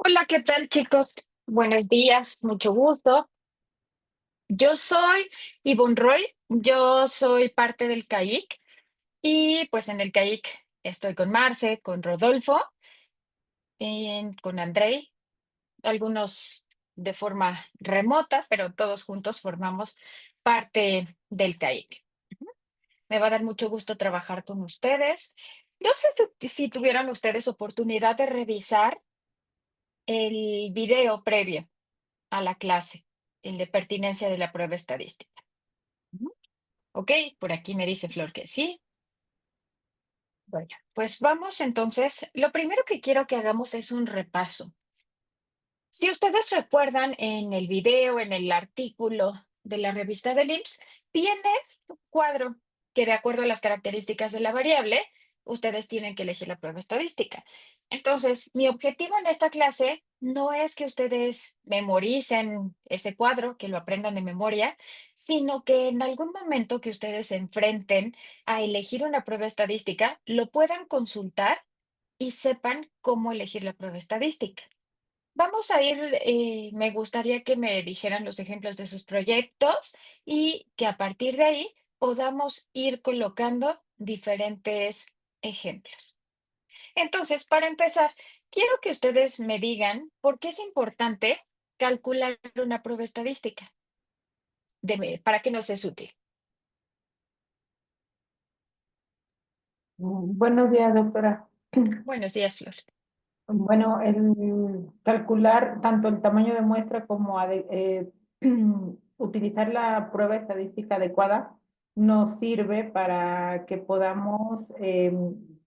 Hola, ¿qué tal, chicos? Buenos días, mucho gusto. Yo soy Yvonne Roy, yo soy parte del CAIC y pues en el CAIC estoy con Marce, con Rodolfo, con Andrei, algunos de forma remota, pero todos juntos formamos parte del CAIC. Ujú. Me va a dar mucho gusto trabajar con ustedes. No sé si tuvieron ustedes oportunidad de revisar el video previo a la clase, el de pertinencia de la prueba estadística. Ujú. Ok, por aquí me dice Flor que sí. Bueno, pues vamos entonces. Lo primero que quiero que hagamos es un repaso. Si ustedes recuerdan en el video, en el artículo de la revista del IMSS, viene un cuadro que de acuerdo a las características de la variable, ustedes tienen que elegir la prueba estadística. Entonces, mi objetivo en esta clase no es que ustedes memoricen ese cuadro, que lo aprendan de memoria, sino que en algún momento que ustedes se enfrenten a elegir una prueba estadística, lo puedan consultar y sepan cómo elegir la prueba estadística. Vamos a ir, me gustaría que me dijeran los ejemplos de sus proyectos y que a partir de ahí podamos ir colocando diferentes ejemplos. Entonces, para empezar, quiero que ustedes me digan por qué es importante calcular una prueba estadística. ¿Para qué nos es útil? Buenos días, doctora. Buenos días, Flor. Bueno, el calcular tanto el tamaño de muestra como utilizar la prueba estadística adecuada nos sirve para que podamos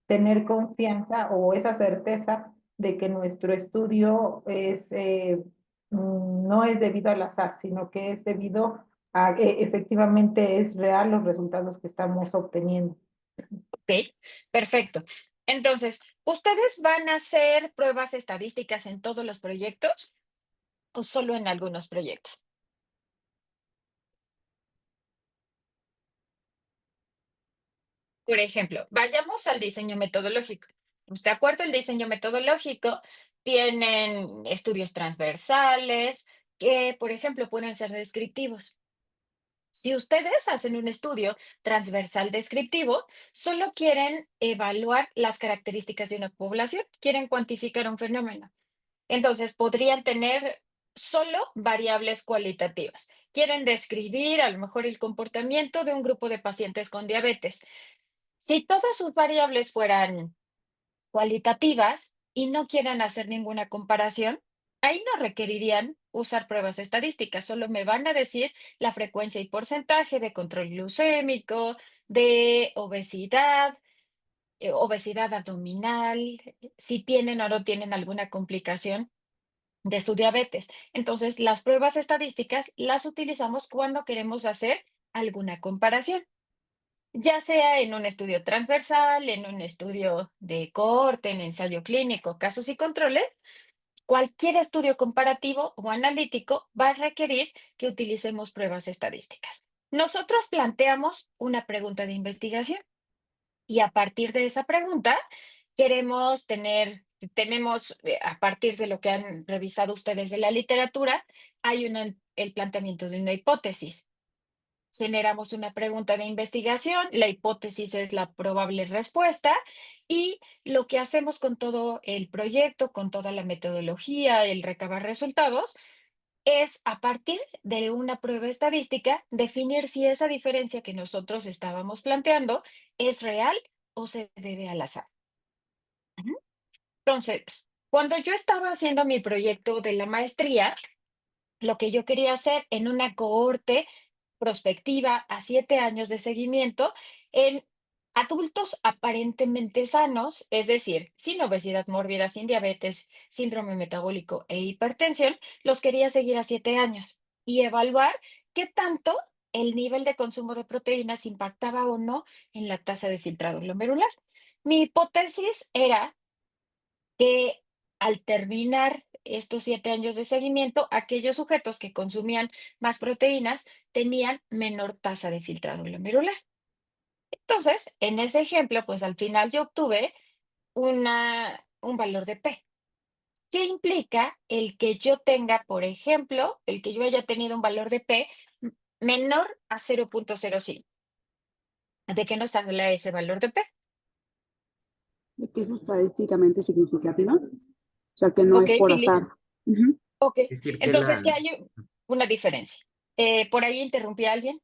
tener confianza o esa certeza de que nuestro estudio no es debido al azar, sino que es debido a que efectivamente es real los resultados que estamos obteniendo. Ok, perfecto. Entonces, ¿ustedes van a hacer pruebas estadísticas en todos los proyectos o solo en algunos proyectos? Por ejemplo, vayamos al diseño metodológico. Pues, de acuerdo al diseño metodológico, tienen estudios transversales que, por ejemplo, pueden ser descriptivos. Si ustedes hacen un estudio transversal descriptivo, solo quieren evaluar las características de una población, quieren cuantificar un fenómeno. Entonces, podrían tener solo variables cualitativas. Quieren describir a lo mejor el comportamiento de un grupo de pacientes con diabetes. Si todas sus variables fueran cualitativas y no quieran hacer ninguna comparación, ahí no requerirían usar pruebas estadísticas, solo me van a decir la frecuencia y porcentaje de control glucémico, de obesidad, obesidad abdominal, si tienen o no tienen alguna complicación de su diabetes. Entonces, las pruebas estadísticas las utilizamos cuando queremos hacer alguna comparación. Ya sea en un estudio transversal, en un estudio de cohorte, en ensayo clínico, casos y controles, cualquier estudio comparativo o analítico va a requerir que utilicemos pruebas estadísticas. Nosotros planteamos una pregunta de investigación y a partir de esa pregunta tenemos, a partir de lo que han revisado ustedes de la literatura, hay el planteamiento de una hipótesis. Generamos una pregunta de investigación, la hipótesis es la probable respuesta y lo que hacemos con todo el proyecto, con toda la metodología, el recabar resultados, es a partir de una prueba estadística definir si esa diferencia que nosotros estábamos planteando es real o se debe al azar. Ujú. Entonces, cuando yo estaba haciendo mi proyecto de la maestría, lo que yo quería hacer en una cohorte prospectiva a 7 años de seguimiento en adultos aparentemente sanos, es decir, sin obesidad mórbida, sin diabetes, síndrome metabólico e hipertensión, los quería seguir a 7 años y evaluar qué tanto el nivel de consumo de proteínas impactaba o no en la tasa de filtrado glomerular. Mi hipótesis era que al terminar estos 7 años de seguimiento, aquellos sujetos que consumían más proteínas tenían menor tasa de filtrado glomerular. Entonces, en ese ejemplo, pues al final yo obtuve un valor de P. ¿Qué implica el que yo tenga, por ejemplo, el que yo haya tenido un valor de P menor a 0,05? ¿De qué nos habla ese valor de P? De que es estadísticamente significativa, o sea, que no Ok, es por Pili. azar. Ujú. Ok. Es decir, que Entonces, la ¿qué hay una diferencia? ¿Por ahí interrumpí a alguien?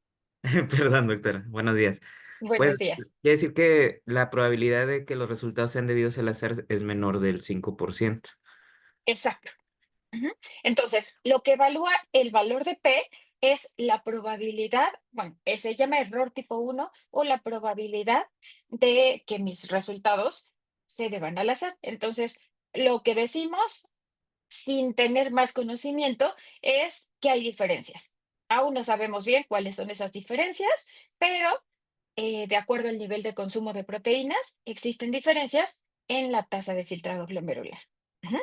perdón, doctora, buenos días. Buenos Pues, días. quiere decir que la probabilidad de que los resultados sean debidos al azar es menor del 5%. Exacto. Ujú. Entonces, lo que evalúa el valor de P es la probabilidad, bueno, se llama error tipo uno o la probabilidad de que mis resultados se deban al azar. Entonces, lo que decimos sin tener más conocimiento es que hay diferencias. Aún no sabemos bien cuáles son esas diferencias, pero de acuerdo al nivel de consumo de proteínas, existen diferencias en la tasa de filtrado glomerular. Ujú.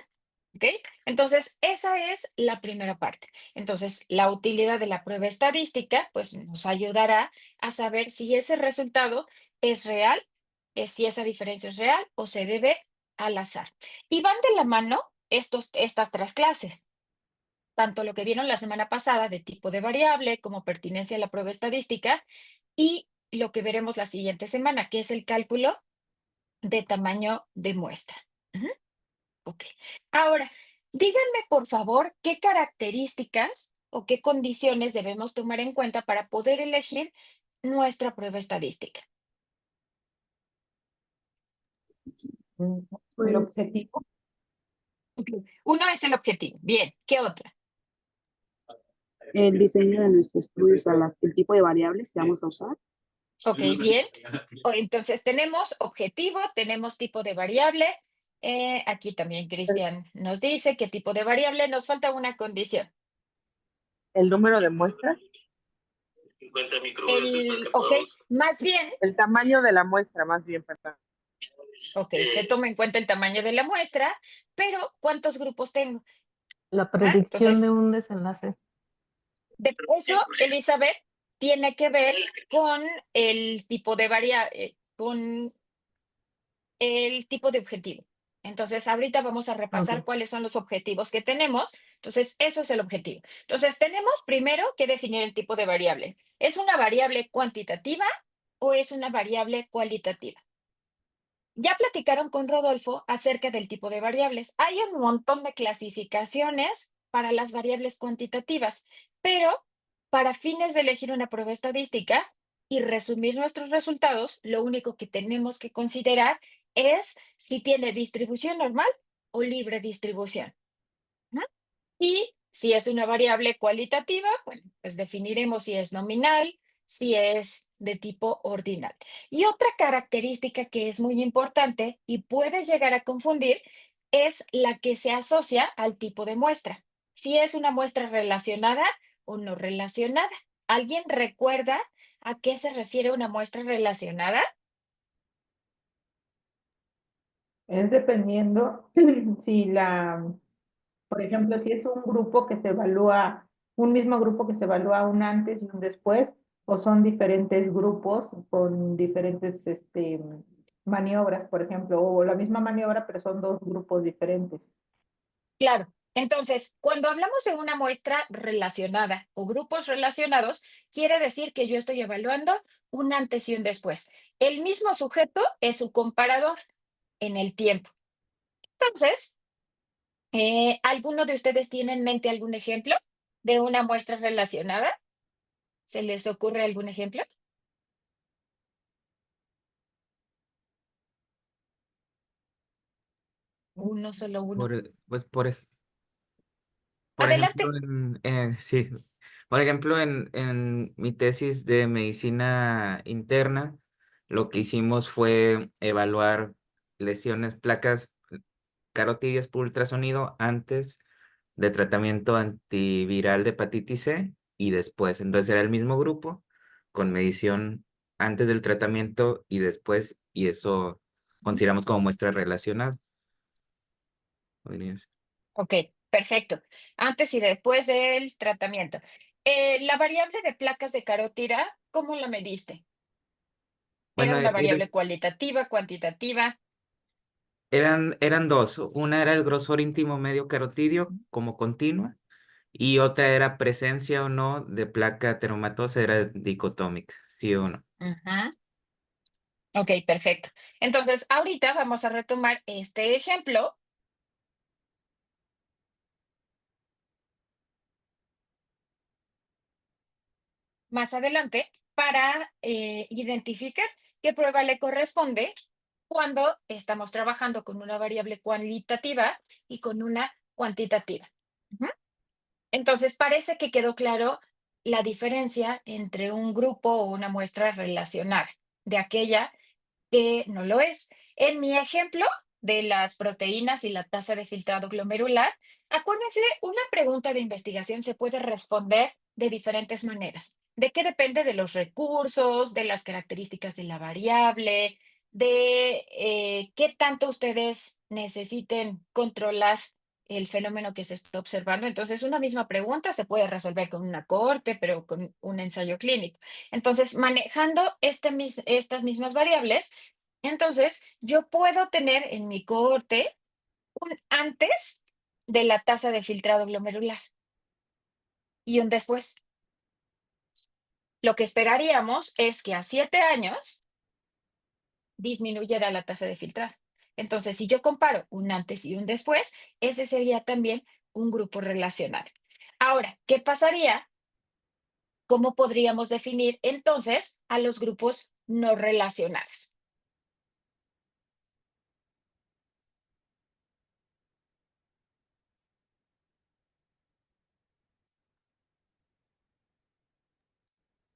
¿Ok? Entonces, esa es la primera parte. Entonces, la utilidad de la prueba estadística, pues nos ayudará a saber si ese resultado es real, si esa diferencia es real o se debe al azar. Y van de la mano estas tres clases, tanto lo que vieron la semana pasada de tipo de variable como pertinencia a la prueba estadística y lo que veremos la siguiente semana, que es el cálculo de tamaño de muestra. Ujú. Ok. Ahora, díganme por favor qué características o qué condiciones debemos tomar en cuenta para poder elegir nuestra prueba estadística. El Pues objetivo, Ok. Uno es el objetivo. Bien, ¿qué otra? el diseño de nuestro estudio, o sea, el tipo de variables que vamos a usar. Ok, bien. Entonces tenemos objetivo, tenemos tipo de variable. Aquí también Cristian nos dice qué tipo de variable. Nos falta una condición. El número de muestras, Ok, más bien, el tamaño de la muestra, más bien, perdón. ok, se toma en cuenta el tamaño de la muestra, pero ¿cuántos grupos tengo? La Ajá. predicción de Entonces, un desenlace. eso, Elizabeth, tiene que ver con el tipo de variable, con el tipo de objetivo. Entonces, ahorita vamos a repasar Ok. cuáles son los objetivos que tenemos. Entonces, eso es el objetivo. Entonces, tenemos primero que definir el tipo de variable. ¿Es una variable cuantitativa o es una variable cualitativa? Ya platicaron con Rodolfo acerca del tipo de variables. Hay un montón de clasificaciones para las variables cuantitativas, pero para fines de elegir una prueba estadística y resumir nuestros resultados, lo único que tenemos que considerar es si tiene distribución normal o libre distribución, ¿no? Y si es una variable cualitativa, bueno, pues definiremos si es nominal, si es de tipo ordinal. Y otra característica que es muy importante y puede llegar a confundir es la que se asocia al tipo de muestra. Si es una muestra relacionada o no relacionada. ¿Alguien recuerda a qué se refiere una muestra relacionada? es dependiendo si por ejemplo, si es un grupo que se evalúa, un mismo grupo que se evalúa un antes y un después, o son diferentes grupos con diferentes maniobras, por ejemplo, o la misma maniobra, pero son dos grupos diferentes. Claro. Entonces, cuando hablamos de una muestra relacionada o grupos relacionados, quiere decir que yo estoy evaluando un antes y un después. El mismo sujeto es su comparador en el tiempo. Entonces, ¿alguno de ustedes tiene en mente algún ejemplo de una muestra relacionada? ¿Se les ocurre algún ejemplo? Uno, solo uno. Pues por ejemplo, Adelante. sí, por ejemplo, en mi tesis de medicina interna, lo que hicimos fue evaluar lesiones, placas carotidias por ultrasonido antes de tratamiento antiviral de hepatitis C y después. Entonces era el mismo grupo con medición antes del tratamiento y después, y eso consideramos como muestra relacionada. Podría ser. Ok, perfecto. Antes y después del tratamiento. La variable de placas de carótida, ¿cómo la mediste? Era Bueno, una variable cualitativa, cuantitativa. Eran dos. Una era el grosor íntimo medio carotidio como continua y otra era presencia o no de placa teromatosa, era dicotómica, sí o no. Ajá. Ok, perfecto. Entonces, ahorita vamos a retomar este ejemplo. Más adelante para identificar qué prueba le corresponde cuando estamos trabajando con una variable cualitativa y con una cuantitativa. Ujú. Entonces, parece que quedó claro la diferencia entre un grupo o una muestra relacionada de aquella que no lo es. En mi ejemplo de las proteínas y la tasa de filtrado glomerular, acuérdense, una pregunta de investigación se puede responder de diferentes maneras. ¿De qué depende? De los recursos, de las características de la variable, de qué tanto ustedes necesiten controlar el fenómeno que se está observando. Entonces, una misma pregunta se puede resolver con una cohorte, pero con un ensayo clínico. Entonces, manejando estas mismas variables, entonces yo puedo tener en mi cohorte un antes de la tasa de filtrado glomerular y un después. Lo que esperaríamos es que a 7 años disminuyera la tasa de filtrado. Entonces, si yo comparo un antes y un después, ese sería también un grupo relacionado. Ahora, ¿qué pasaría? ¿Cómo podríamos definir entonces a los grupos no relacionados?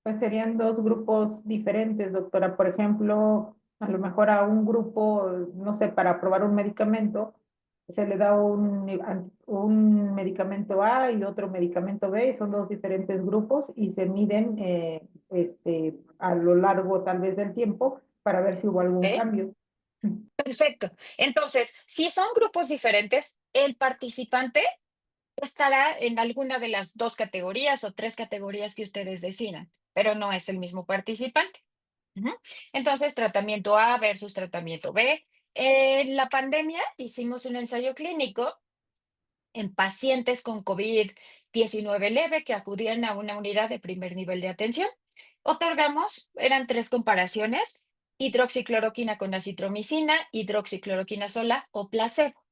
Pues serían dos grupos diferentes, doctora. Por ejemplo, a lo mejor a un grupo, no sé, para probar un medicamento, se le da un medicamento A y otro medicamento B, y son dos diferentes grupos y se miden a lo largo tal vez del tiempo para ver si hubo algún ¿Ok? cambio. Perfecto. Entonces, si son grupos diferentes, el participante estará en alguna de las 2 categorías o 3 categorías que ustedes decidan, pero no es el mismo participante. Ujú. Entonces, tratamiento A versus tratamiento B. En la pandemia hicimos un ensayo clínico en pacientes con COVID-19 leve que acudían a una unidad de primer nivel de atención. Otorgamos, eran 3 comparaciones: hidroxicloroquina con acitromicina, hidroxicloroquina sola o placebo.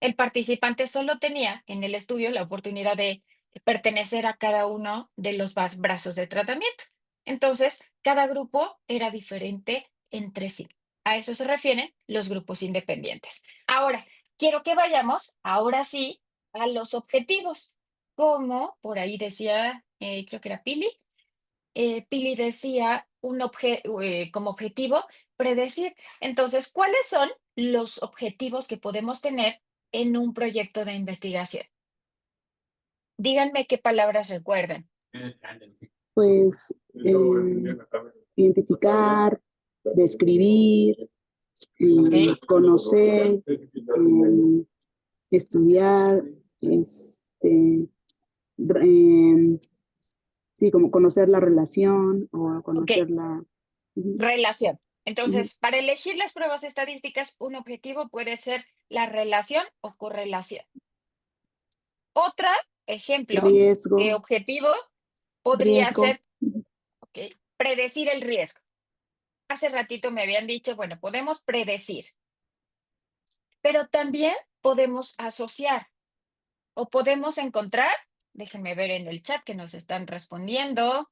El participante solo tenía en el estudio la oportunidad de pertenecer a cada uno de los brazos de tratamiento. Entonces, cada grupo era diferente entre sí. A eso se refieren los grupos independientes. Ahora, quiero que vayamos, ahora sí, a los objetivos. Como por ahí decía, creo que era Pili, Pili decía como objetivo predecir. Entonces, ¿cuáles son los objetivos que podemos tener en un proyecto de investigación? Díganme qué palabras recuerdan. Pues identificar, describir, ¿Ok? conocer, estudiar, em, sí, como conocer la relación o Ok, conocer la... Ujú, relación. ujú. Entonces, para elegir las pruebas estadísticas, un objetivo puede ser la relación o correlación. Otro ejemplo Riesgo, de objetivo podría riesgo. ser, ok, predecir el riesgo. Hace ratito me habían dicho, bueno, podemos predecir, pero también podemos asociar o podemos encontrar, déjenme ver en el chat que nos están respondiendo,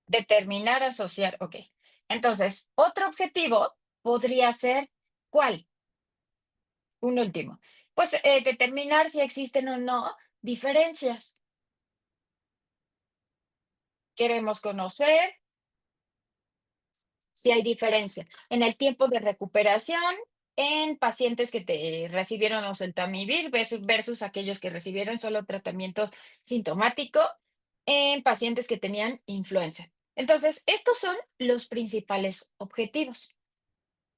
determinar, asociar, ok. Entonces, otro objetivo podría ser, ¿cuál? Un último. Pues determinar si existen o no diferencias. Queremos conocer si hay diferencia en el tiempo de recuperación en pacientes que recibieron oseltamivir versus aquellos que recibieron solo tratamiento sintomático en pacientes que tenían influenza. Entonces, estos son los principales objetivos.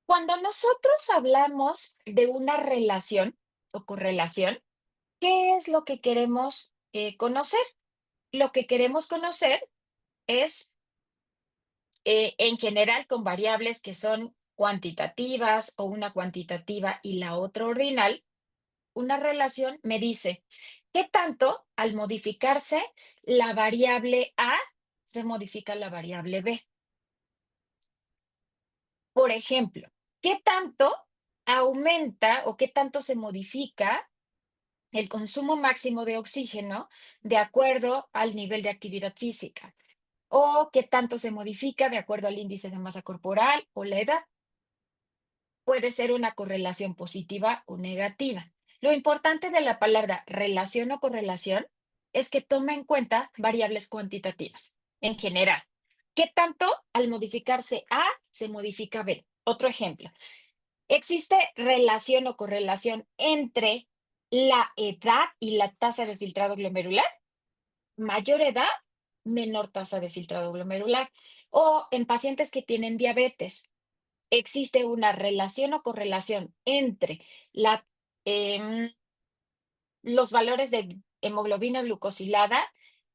Cuando nosotros hablamos de una relación o correlación, ¿qué es lo que queremos conocer? Lo que queremos conocer es en general con variables que son cuantitativas o una cuantitativa y la otra ordinal, una relación me dice qué tanto al modificarse la variable A se modifica la variable B. Por ejemplo, ¿qué tanto aumenta o qué tanto se modifica el consumo máximo de oxígeno de acuerdo al nivel de actividad física? ¿O qué tanto se modifica de acuerdo al índice de masa corporal o la edad? Puede ser una correlación positiva o negativa. Lo importante de la palabra relación o correlación es que toma en cuenta variables cuantitativas. En general, ¿qué tanto al modificarse A se modifica B? Otro ejemplo. ¿Existe relación o correlación entre la edad y la tasa de filtrado glomerular? Mayor edad, menor tasa de filtrado glomerular. O en pacientes que tienen diabetes, existe una relación o correlación entre la, em, los valores de hemoglobina glucosilada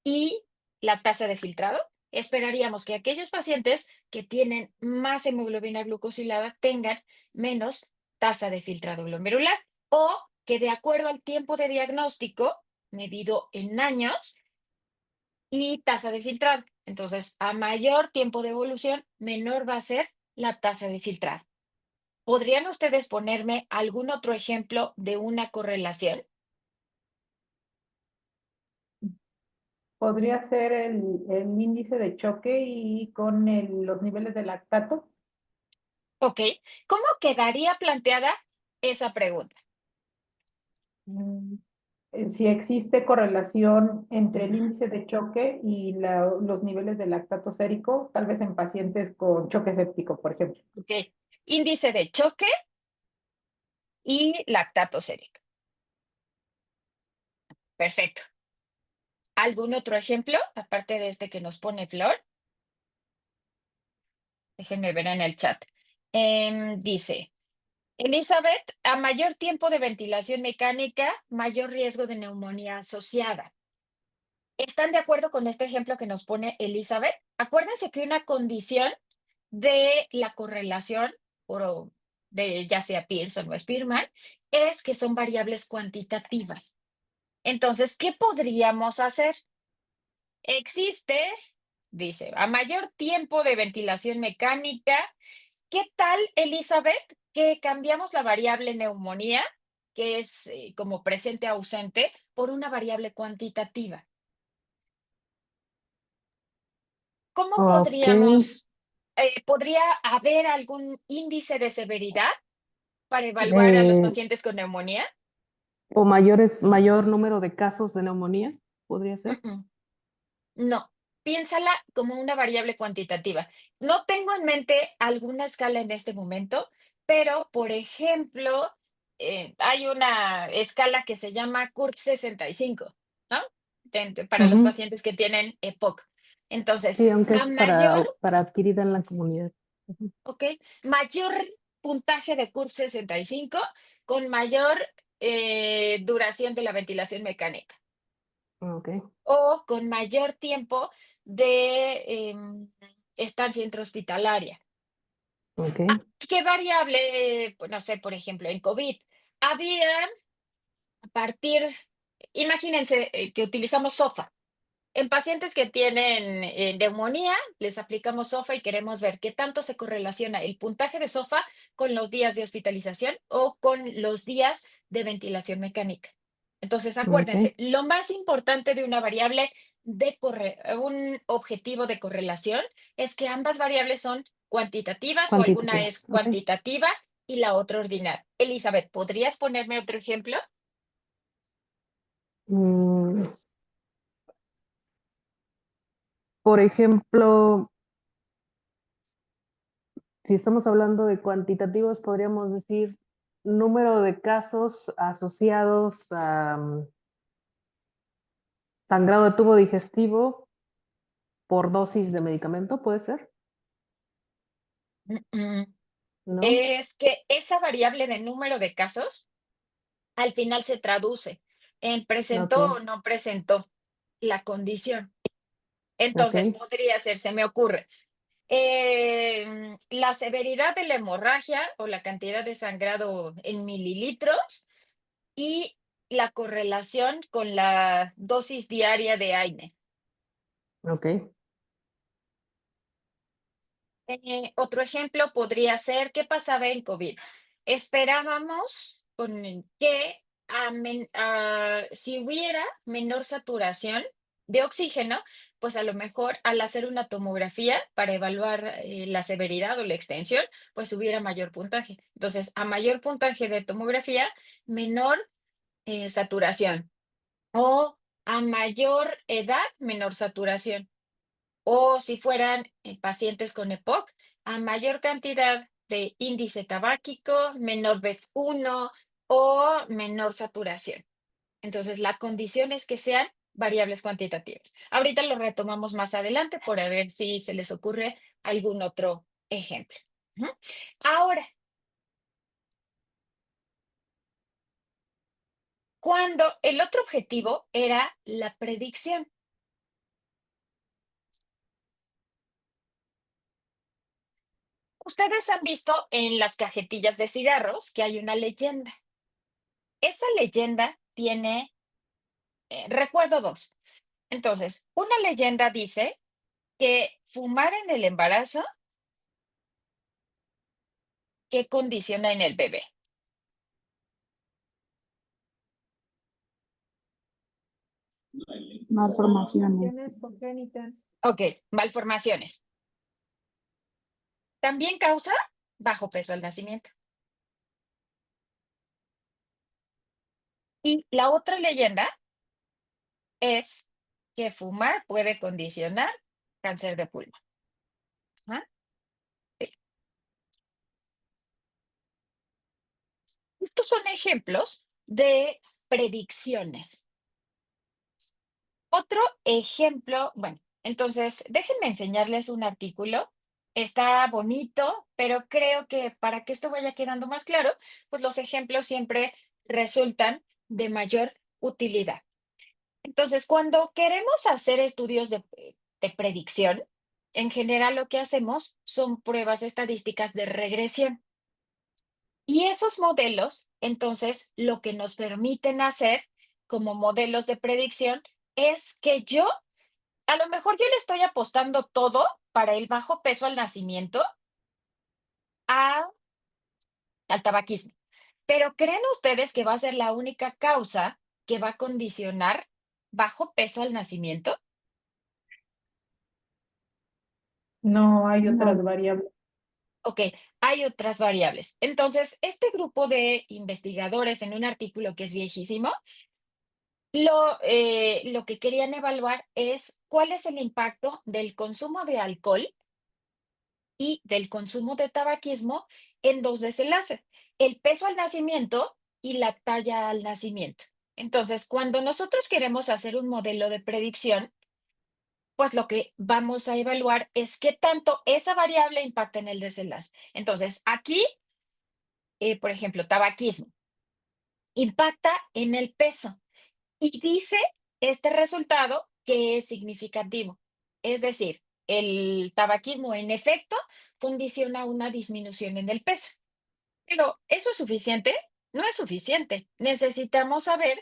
y la tasa de filtrado. Esperaríamos que aquellos pacientes que tienen más hemoglobina glucosilada tengan menos tasa de filtrado glomerular o que de acuerdo al tiempo de diagnóstico medido en años y tasa de filtrado. Entonces, a mayor tiempo de evolución, menor va a ser la tasa de filtrado. ¿Podrían ustedes ponerme algún otro ejemplo de una correlación? Podría ser el índice de choque y con los niveles de lactato. Ok. ¿Cómo quedaría planteada esa pregunta? Mm, Si existe correlación entre el índice de choque y los niveles de lactato sérico, tal vez en pacientes con choque séptico, por ejemplo. Ok. Índice de choque y lactato sérico. Perfecto. ¿Algún otro ejemplo, aparte de este que nos pone Flor? Déjenme ver en el chat. Dice, Elizabeth, a mayor tiempo de ventilación mecánica, mayor riesgo de neumonía asociada. ¿Están de acuerdo con este ejemplo que nos pone Elizabeth? Acuérdense que una condición de la correlación de ya sea Pearson o Spearman es que son variables cuantitativas. Entonces, ¿qué podríamos hacer? Existe, dice, a mayor tiempo de ventilación mecánica, ¿qué tal, Elizabeth, que cambiamos la variable neumonía, que es como presente ausente, por una variable cuantitativa? ¿Cómo Ok. podría haber algún índice de severidad para evaluar a los Eh, pacientes con neumonía? o mayor número de casos de neumonía, podría ser. Mm, mm. No, piénsala como una variable cuantitativa. No tengo en mente alguna escala en este momento, pero, por ejemplo, hay una escala que se llama CURB 65, ¿no? Para los Ujú. pacientes que tienen EPOC. Entonces, Sí, aunque a es mayor para adquirida en la comunidad. Ujú. ¿ok? Mayor puntaje de CURB 65 con mayor duración de la ventilación mecánica Ok, o con mayor tiempo de estancia intrahospitalaria. ok, ¿Qué variable? Pues no sé, por ejemplo, en COVID había a partir, imagínense que utilizamos SOFA. En pacientes que tienen neumonía, les aplicamos SOFA y queremos ver qué tanto se correlaciona el puntaje de SOFA con los días de hospitalización o con los días de ventilación mecánica. Entonces, ok. acuérdense, lo más importante de una variable un objetivo de correlación es que ambas variables son cuantitativas o alguna Cuantitativa. es Ok. cuantitativa y la otra ordinal. Elizabeth, ¿podrías ponerme otro ejemplo? Mm, por ejemplo, si estamos hablando de cuantitativos, podríamos decir número de casos asociados a sangrado de tubo digestivo por dosis de medicamento, ¿puede ser? Mm, mm. ¿No? Es que esa variable de número de casos al final se traduce en Ok, presentó o no presentó la condición. ok. Entonces, podría ser, se me ocurre, La severidad de la hemorragia o la cantidad de sangrado en mililitros y la correlación con la dosis diaria de AINE. Ok. Otro ejemplo podría ser, ¿qué pasaba en COVID? Esperábamos que si hubiera menor saturación de oxígeno, pues a lo mejor al hacer una tomografía para evaluar la severidad o la extensión, pues hubiera mayor puntaje. Entonces, a mayor puntaje de tomografía, menor saturación. O a mayor edad, menor saturación. O si fueran pacientes con EPOC, a mayor cantidad de índice tabáquico, menor BEF1 o menor saturación. Entonces, la condición es que sean variables cuantitativas. Ahorita lo retomamos más adelante por a ver si se les ocurre algún otro ejemplo. Ujú. Ahora, cuando el otro objetivo era la predicción. Ustedes han visto en las cajetillas de cigarros que hay una leyenda. Esa leyenda tiene, recuerdo dos. Entonces, una leyenda dice que fumar en el embarazo, ¿qué condiciona en el bebé? Malformaciones. congénitas. Ok, malformaciones. También causa bajo peso al nacimiento. Y la otra leyenda es que fumar puede condicionar cáncer de pulmón. Ajá, sí. Estos son ejemplos de predicciones. Otro ejemplo, bueno, entonces déjenme enseñarles un artículo. Está bonito, pero creo que para que esto vaya quedando más claro, pues los ejemplos siempre resultan de mayor utilidad. Entonces, cuando queremos hacer estudios de predicción, en general lo que hacemos son pruebas estadísticas de regresión. Y esos modelos, entonces, lo que nos permiten hacer como modelos de predicción es que a lo mejor yo le estoy apostando todo para el bajo peso al nacimiento a- al tabaquismo. Pero ¿creen ustedes que va a ser la única causa que va a condicionar bajo peso al nacimiento? No, hay otras No. variables. Ok, hay otras variables. Entonces, este grupo de investigadores en un artículo que es viejísimo, lo que querían evaluar es cuál es el impacto del consumo de alcohol y del consumo de tabaquismo en dos desenlaces, el peso al nacimiento y la talla al nacimiento. Entonces, cuando nosotros queremos hacer un modelo de predicción, pues lo que vamos a evaluar es qué tanto esa variable impacta en el desenlace. Entonces, aquí, por ejemplo, tabaquismo, impacta en el peso y dice este resultado que es significativo. Es decir, el tabaquismo en efecto condiciona una disminución en el peso. Pero ¿eso es suficiente? No es suficiente. Necesitamos saber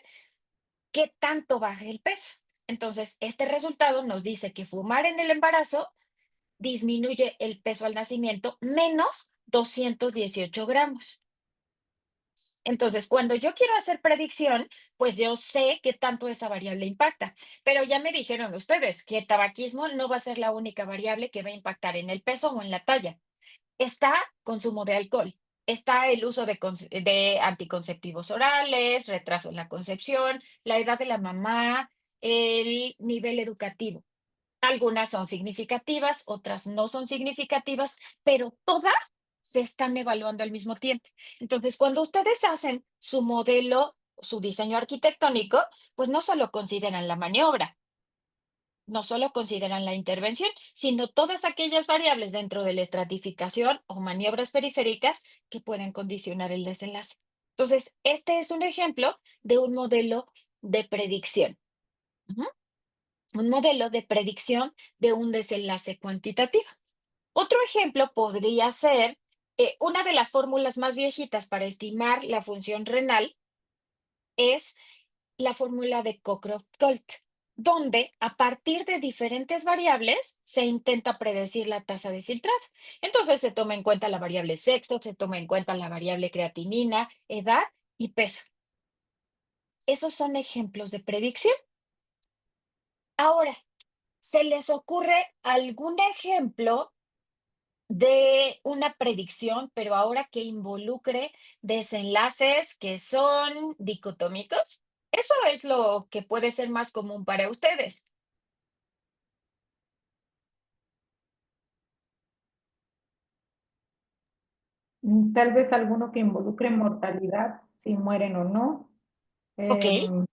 qué tanto baja el peso. Entonces, este resultado nos dice que fumar en el embarazo disminuye el peso al nacimiento menos 218 gramos. Entonces, cuando yo quiero hacer predicción, pues yo sé qué tanto esa variable impacta. Pero ya me dijeron ustedes que el tabaquismo no va a ser la única variable que va a impactar en el peso o en la talla. Está consumo de alcohol, está el uso de anticonceptivos orales, retraso en la concepción, la edad de la mamá, el nivel educativo. Algunas son significativas, otras no son significativas, pero todas se están evaluando al mismo tiempo. Entonces, cuando ustedes hacen su modelo, su diseño arquitectónico, pues no solo consideran la maniobra, no solo consideran la intervención, sino todas aquellas variables dentro de la estratificación o maniobras periféricas que pueden condicionar el desenlace. Entonces, este es un ejemplo de un modelo de predicción. Ujú. Un modelo de predicción de un desenlace cuantitativo. Otro ejemplo podría ser una de las fórmulas más viejitas para estimar la función renal es la fórmula de Cockcroft-Gault, donde a partir de diferentes variables se intenta predecir la tasa de filtrado. Entonces se toma en cuenta la variable sexo, se toma en cuenta la variable creatinina, edad y peso. Esos son ejemplos de predicción. Ahora, ¿se les ocurre algún ejemplo de una predicción, pero ahora que involucre desenlaces que son dicotómicos? Eso es lo que puede ser más común para ustedes. Tal vez alguno que involucre mortalidad, si mueren o no. ¿Ok? Em,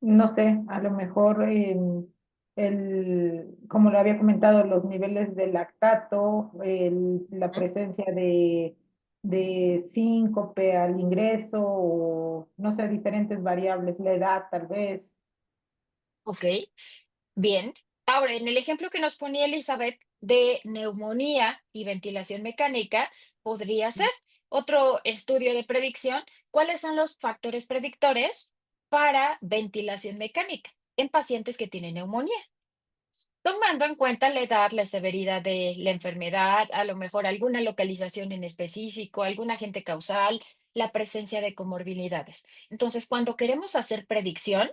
no sé, a lo mejor como lo había comentado, los niveles de lactato, la ¿Mm? presencia de síncope al ingreso, o no sé, diferentes variables, la edad tal vez. ¿Ok? Bien. Ahora, en el ejemplo que nos ponía Elizabeth de neumonía y ventilación mecánica, podría ser otro estudio de predicción. ¿Cuáles son los factores predictores para ventilación mecánica en pacientes que tienen neumonía? Tomando en cuenta la edad, la severidad de la enfermedad, a lo mejor alguna localización en específico, algún agente causal, la presencia de comorbilidades. Entonces, cuando queremos hacer predicción,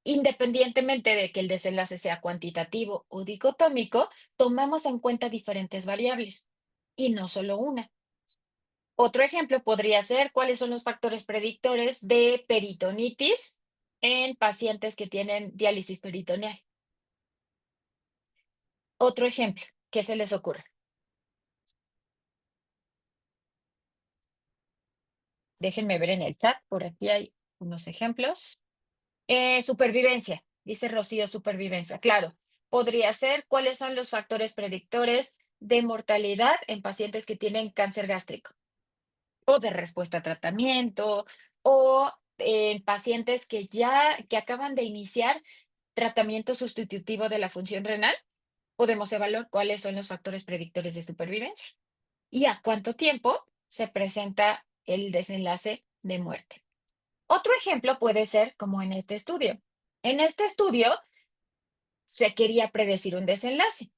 independientemente de que el desenlace sea cuantitativo o dicotómico, tomamos en cuenta diferentes variables y no solo una. Otro ejemplo podría ser cuáles son los factores predictores de peritonitis en pacientes que tienen diálisis peritoneal. Otro ejemplo, ¿qué se les ocurre? Déjenme ver en el chat, por aquí hay unos ejemplos. Supervivencia, dice Rocío, supervivencia. Claro, podría ser cuáles son los factores predictores de mortalidad en pacientes que tienen cáncer gástrico o de respuesta a tratamiento o en pacientes que acaban de iniciar tratamiento sustitutivo de la función renal. Podemos evaluar cuáles son los factores predictores de supervivencia y a cuánto tiempo se presenta el desenlace de muerte. Otro ejemplo puede ser como en este estudio. En este estudio se quería predecir un desenlace.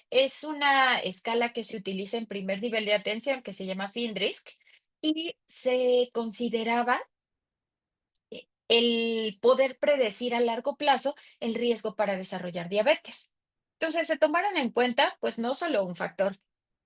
Es una escala que se utiliza en primer nivel de atención que se llama FINDRISC y se consideraba el poder predecir a largo plazo el riesgo para desarrollar diabetes. Entonces se tomaron en cuenta, pues no solo un factor,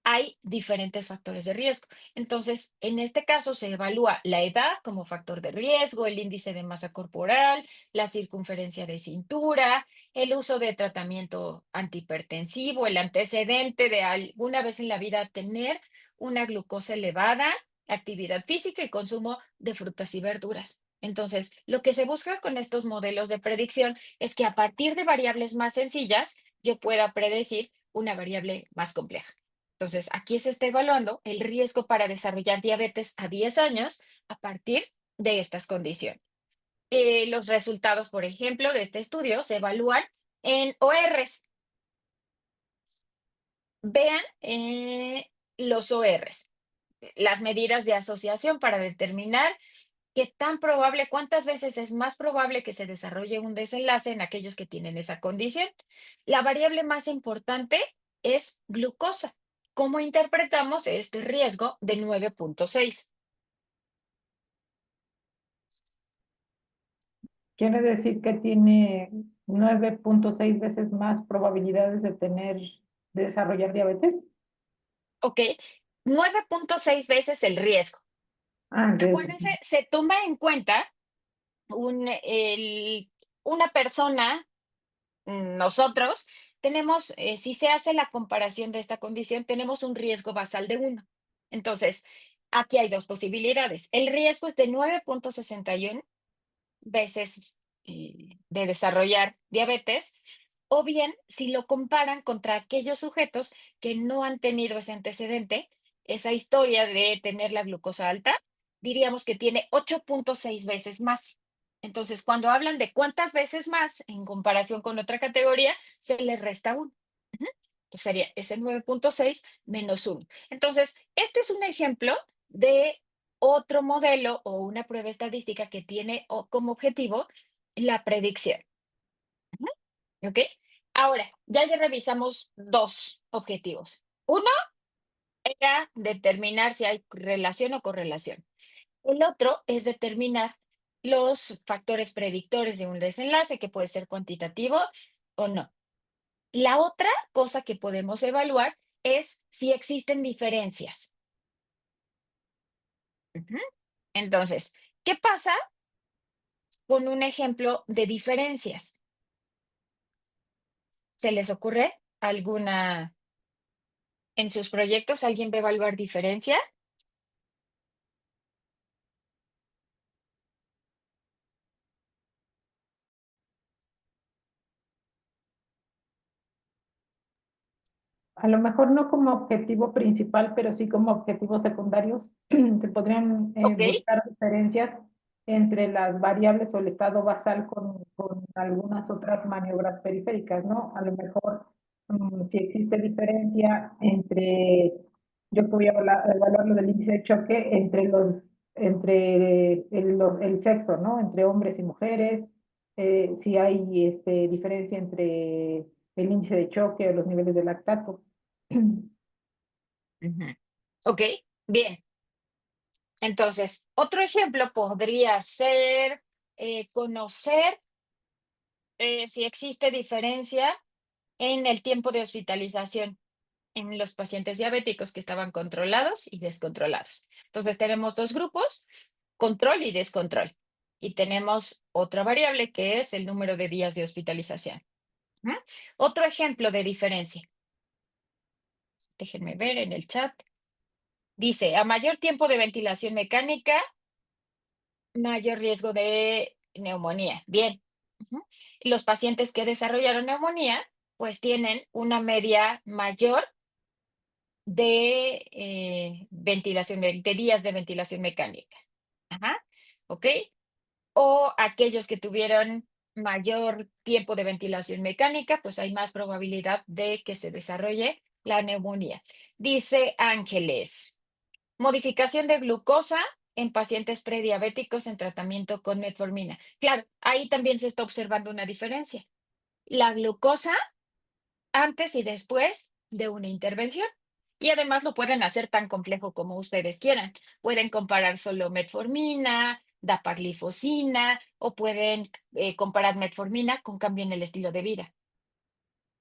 hay diferentes factores de riesgo. Entonces, en este caso se evalúa la edad como factor de riesgo, el índice de masa corporal, la circunferencia de cintura, el uso de tratamiento antihipertensivo, el antecedente de alguna vez en la vida tener una glucosa elevada, actividad física y consumo de frutas y verduras. Entonces, lo que se busca con estos modelos de predicción es que a partir de variables más sencillas, yo pueda predecir una variable más compleja. Entonces, aquí se está evaluando el riesgo para desarrollar diabetes a 10 años a partir de estas condiciones. Los resultados, por ejemplo, de este estudio se evalúan en ORs. Vean los ORs, las medidas de asociación para determinar qué tan probable, cuántas veces es más probable que se desarrolle un desenlace en aquellos que tienen esa condición. La variable más importante es glucosa. ¿Cómo interpretamos este riesgo de 9.6? Quiere decir que tiene 9.6 veces más probabilidades de desarrollar diabetes. ¿Ok? 9.6 veces el riesgo. Ah, Acuérdense, se toma en cuenta una persona, nosotros, tenemos, si se hace la comparación de esta condición, tenemos un riesgo basal de 1. Entonces, aquí hay dos posibilidades. El riesgo es de 9.61 veces de desarrollar diabetes, o bien si lo comparan contra aquellos sujetos que no han tenido ese antecedente, esa historia de tener la glucosa alta, diríamos que tiene 8.6 veces más. Entonces, cuando hablan de cuántas veces más en comparación con otra categoría, se le resta 1. Entonces sería ese 9.6 menos 1. Entonces, este es un ejemplo de otro modelo o una prueba estadística que tiene como objetivo la predicción. ¿Ok? Ahora, ya revisamos dos objetivos. Uno era determinar si hay relación o correlación. El otro es determinar los factores predictores de un desenlace, que puede ser cuantitativo o no. La otra cosa que podemos evaluar es si existen diferencias. Ujú. Entonces, ¿qué pasa con un ejemplo de diferencias? ¿Se les ocurre alguna en sus proyectos? ¿Alguien va a evaluar diferencia? A lo mejor no como objetivo principal, pero sí como objetivos secundarios. Se podrían Ok, buscar diferencias entre las variables o el estado basal con algunas otras maniobras periféricas, ¿no? A lo mejor si existe diferencia entre, yo podría evaluar lo del índice de choque entre el sexo, ¿no? Entre hombres y mujeres, si hay diferencia entre el índice de choque o los niveles de lactato. ujú, ok, bien. Entonces, otro ejemplo podría ser conocer si existe diferencia en el tiempo de hospitalización en los pacientes diabéticos que estaban controlados y descontrolados. Entonces, tenemos dos grupos, control y descontrol. Y tenemos otra variable que es el número de días de hospitalización. Ujú. Otro ejemplo de diferencia. Déjenme ver en el chat. Dice, a mayor tiempo de ventilación mecánica, mayor riesgo de neumonía. Bien. Ujú. Y los pacientes que desarrollaron neumonía, pues tienen una media mayor de ventilación, de días de ventilación mecánica. Ajá. ¿Ok? O aquellos que tuvieron mayor tiempo de ventilación mecánica, pues hay más probabilidad de que se desarrolle la neumonía. Dice Ángeles, modificación de glucosa en pacientes prediabéticos en tratamiento con metformina. Claro, ahí también se está observando una diferencia. La glucosa antes y después de una intervención. Y además lo pueden hacer tan complejo como ustedes quieran. Pueden comparar solo metformina, dapaglifosina o pueden comparar metformina con cambio en el estilo de vida.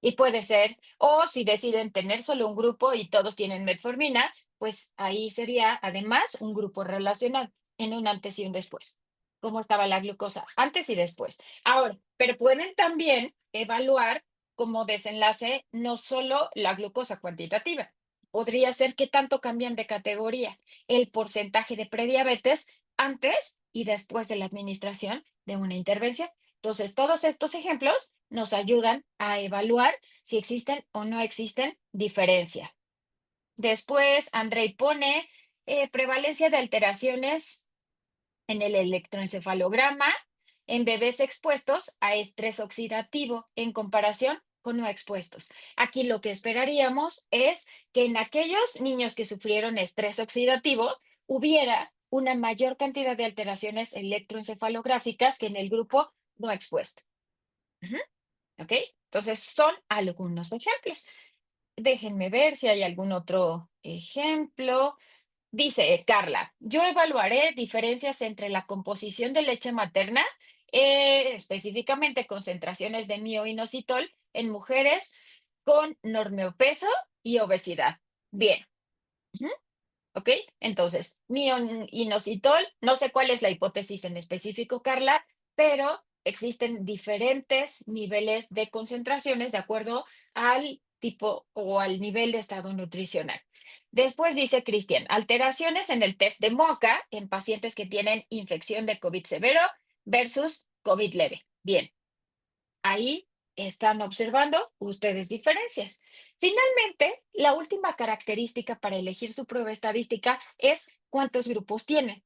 Y puede ser, o si deciden tener solo un grupo y todos tienen metformina, pues ahí sería además un grupo relacionado en un antes y un después. ¿Cómo estaba la glucosa antes y después? Ahora, pero pueden también evaluar como desenlace no solo la glucosa cuantitativa. Podría ser qué tanto cambian de categoría el porcentaje de prediabetes antes y después de la administración de una intervención. Entonces, todos estos ejemplos nos ayudan a evaluar si existen o no existen diferencia. Después, Andrei pone prevalencia de alteraciones en el electroencefalograma en bebés expuestos a estrés oxidativo en comparación con no expuestos. Aquí lo que esperaríamos es que en aquellos niños que sufrieron estrés oxidativo hubiera una mayor cantidad de alteraciones electroencefalográficas que en el grupo no expuesto. Ujú. ¿Ok? Entonces, son algunos ejemplos. Déjenme ver si hay algún otro ejemplo. Dice Carla, yo evaluaré diferencias entre la composición de leche materna, específicamente concentraciones de mioinositol en mujeres con normeopeso y obesidad. Bien. Ujú. ¿Ok? Entonces, inositol, no sé cuál es la hipótesis en específico, Carla, pero existen diferentes niveles de concentraciones de acuerdo al tipo o al nivel de estado nutricional. Después dice Cristian, alteraciones en el test de MOCA en pacientes que tienen infección de COVID severo versus COVID leve. Bien, ahí están observando ustedes diferencias. Finalmente, la última característica para elegir su prueba estadística es cuántos grupos tiene.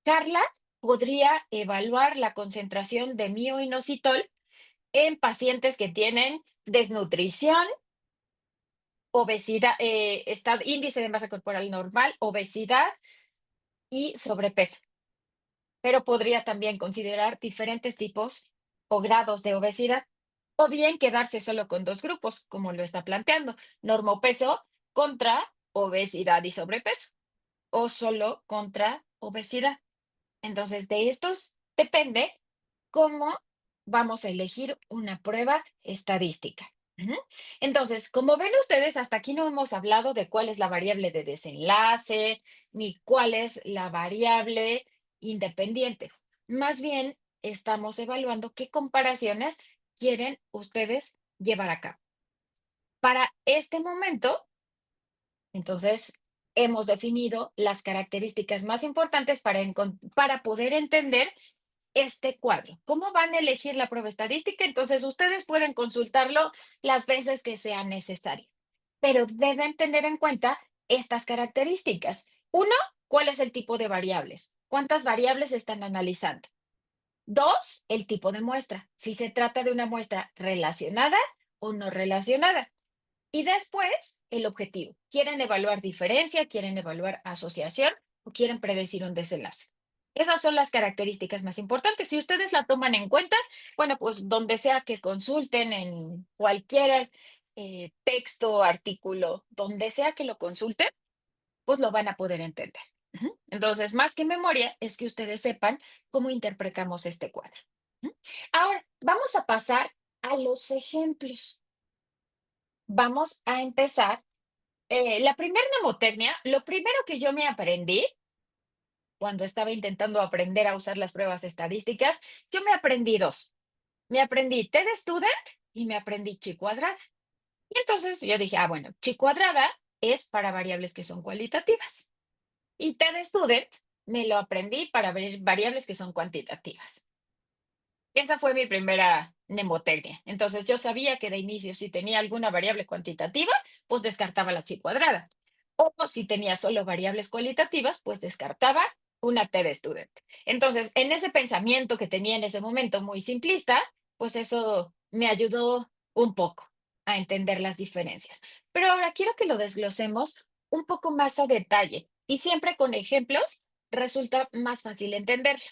Carla podría evaluar la concentración de mioinositol en pacientes que tienen desnutrición, obesidad, índice de masa corporal normal, obesidad y sobrepeso. Pero podría también considerar diferentes tipos o grados de obesidad, o bien quedarse solo con dos grupos, como lo está planteando, normopeso contra obesidad y sobrepeso, o solo contra obesidad. Entonces, de estos depende cómo vamos a elegir una prueba estadística. Ujú. Entonces, como ven ustedes, hasta aquí no hemos hablado de cuál es la variable de desenlace, ni cuál es la variable independiente. Más bien, estamos evaluando qué comparaciones quieren ustedes llevar a cabo. Para este momento, entonces, hemos definido las características más importantes para poder entender este cuadro. ¿Cómo van a elegir la prueba estadística? Entonces, ustedes pueden consultarlo las veces que sea necesario, pero deben tener en cuenta estas características. Uno, ¿cuál es el tipo de variables? ¿Cuántas variables están analizando? Dos, el tipo de muestra. Si se trata de una muestra relacionada o no relacionada. Y después, el objetivo. ¿Quieren evaluar diferencia? ¿Quieren evaluar asociación? ¿O quieren predecir un desenlace? Esas son las características más importantes. Si ustedes la toman en cuenta, bueno, pues donde sea que consulten en cualquier texto, artículo, donde sea que lo consulten, pues lo van a poder entender. Ujú. Entonces, más que memoria, es que ustedes sepan cómo interpretamos este cuadro. Ujú. Ahora, vamos a pasar a los ejemplos. Vamos a empezar. La primera mnemotecnia, lo primero que yo me aprendí cuando estaba intentando aprender a usar las pruebas estadísticas, yo me aprendí dos. Me aprendí T de student y me aprendí chi cuadrada. Y entonces yo dije, bueno, chi cuadrada es para variables que son cualitativas. Y T de student me lo aprendí para ver variables que son cuantitativas. Esa fue mi primera mnemotecnia. Entonces yo sabía que de inicio si tenía alguna variable cuantitativa, pues descartaba la chi cuadrada. O si tenía solo variables cualitativas, pues descartaba una T de student. Entonces, en ese pensamiento que tenía en ese momento muy simplista, pues eso me ayudó un poco a entender las diferencias. Pero ahora quiero que lo desglosemos un poco más a detalle y siempre con ejemplos resulta más fácil entenderlo.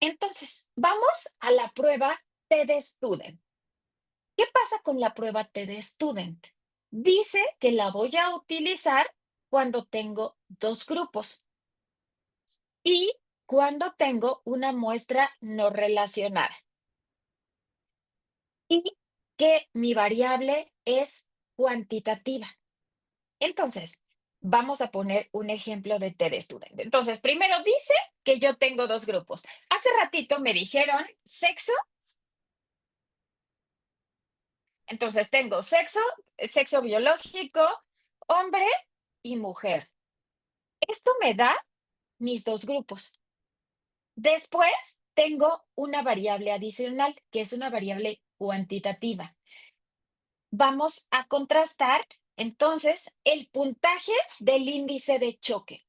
Entonces, vamos a la prueba TD Student. ¿Qué pasa con la prueba TD Student? Dice que la voy a utilizar cuando tengo dos grupos y cuando tengo una muestra no relacionada y que mi variable es cuantitativa. Entonces, vamos a poner un ejemplo de TD Student. Entonces, primero dice que yo tengo dos grupos. Hace ratito me dijeron sexo. Entonces tengo sexo biológico, hombre y mujer. Esto me da mis dos grupos. Después tengo una variable adicional, que es una variable cuantitativa. Vamos a contrastar entonces el puntaje del índice de choque.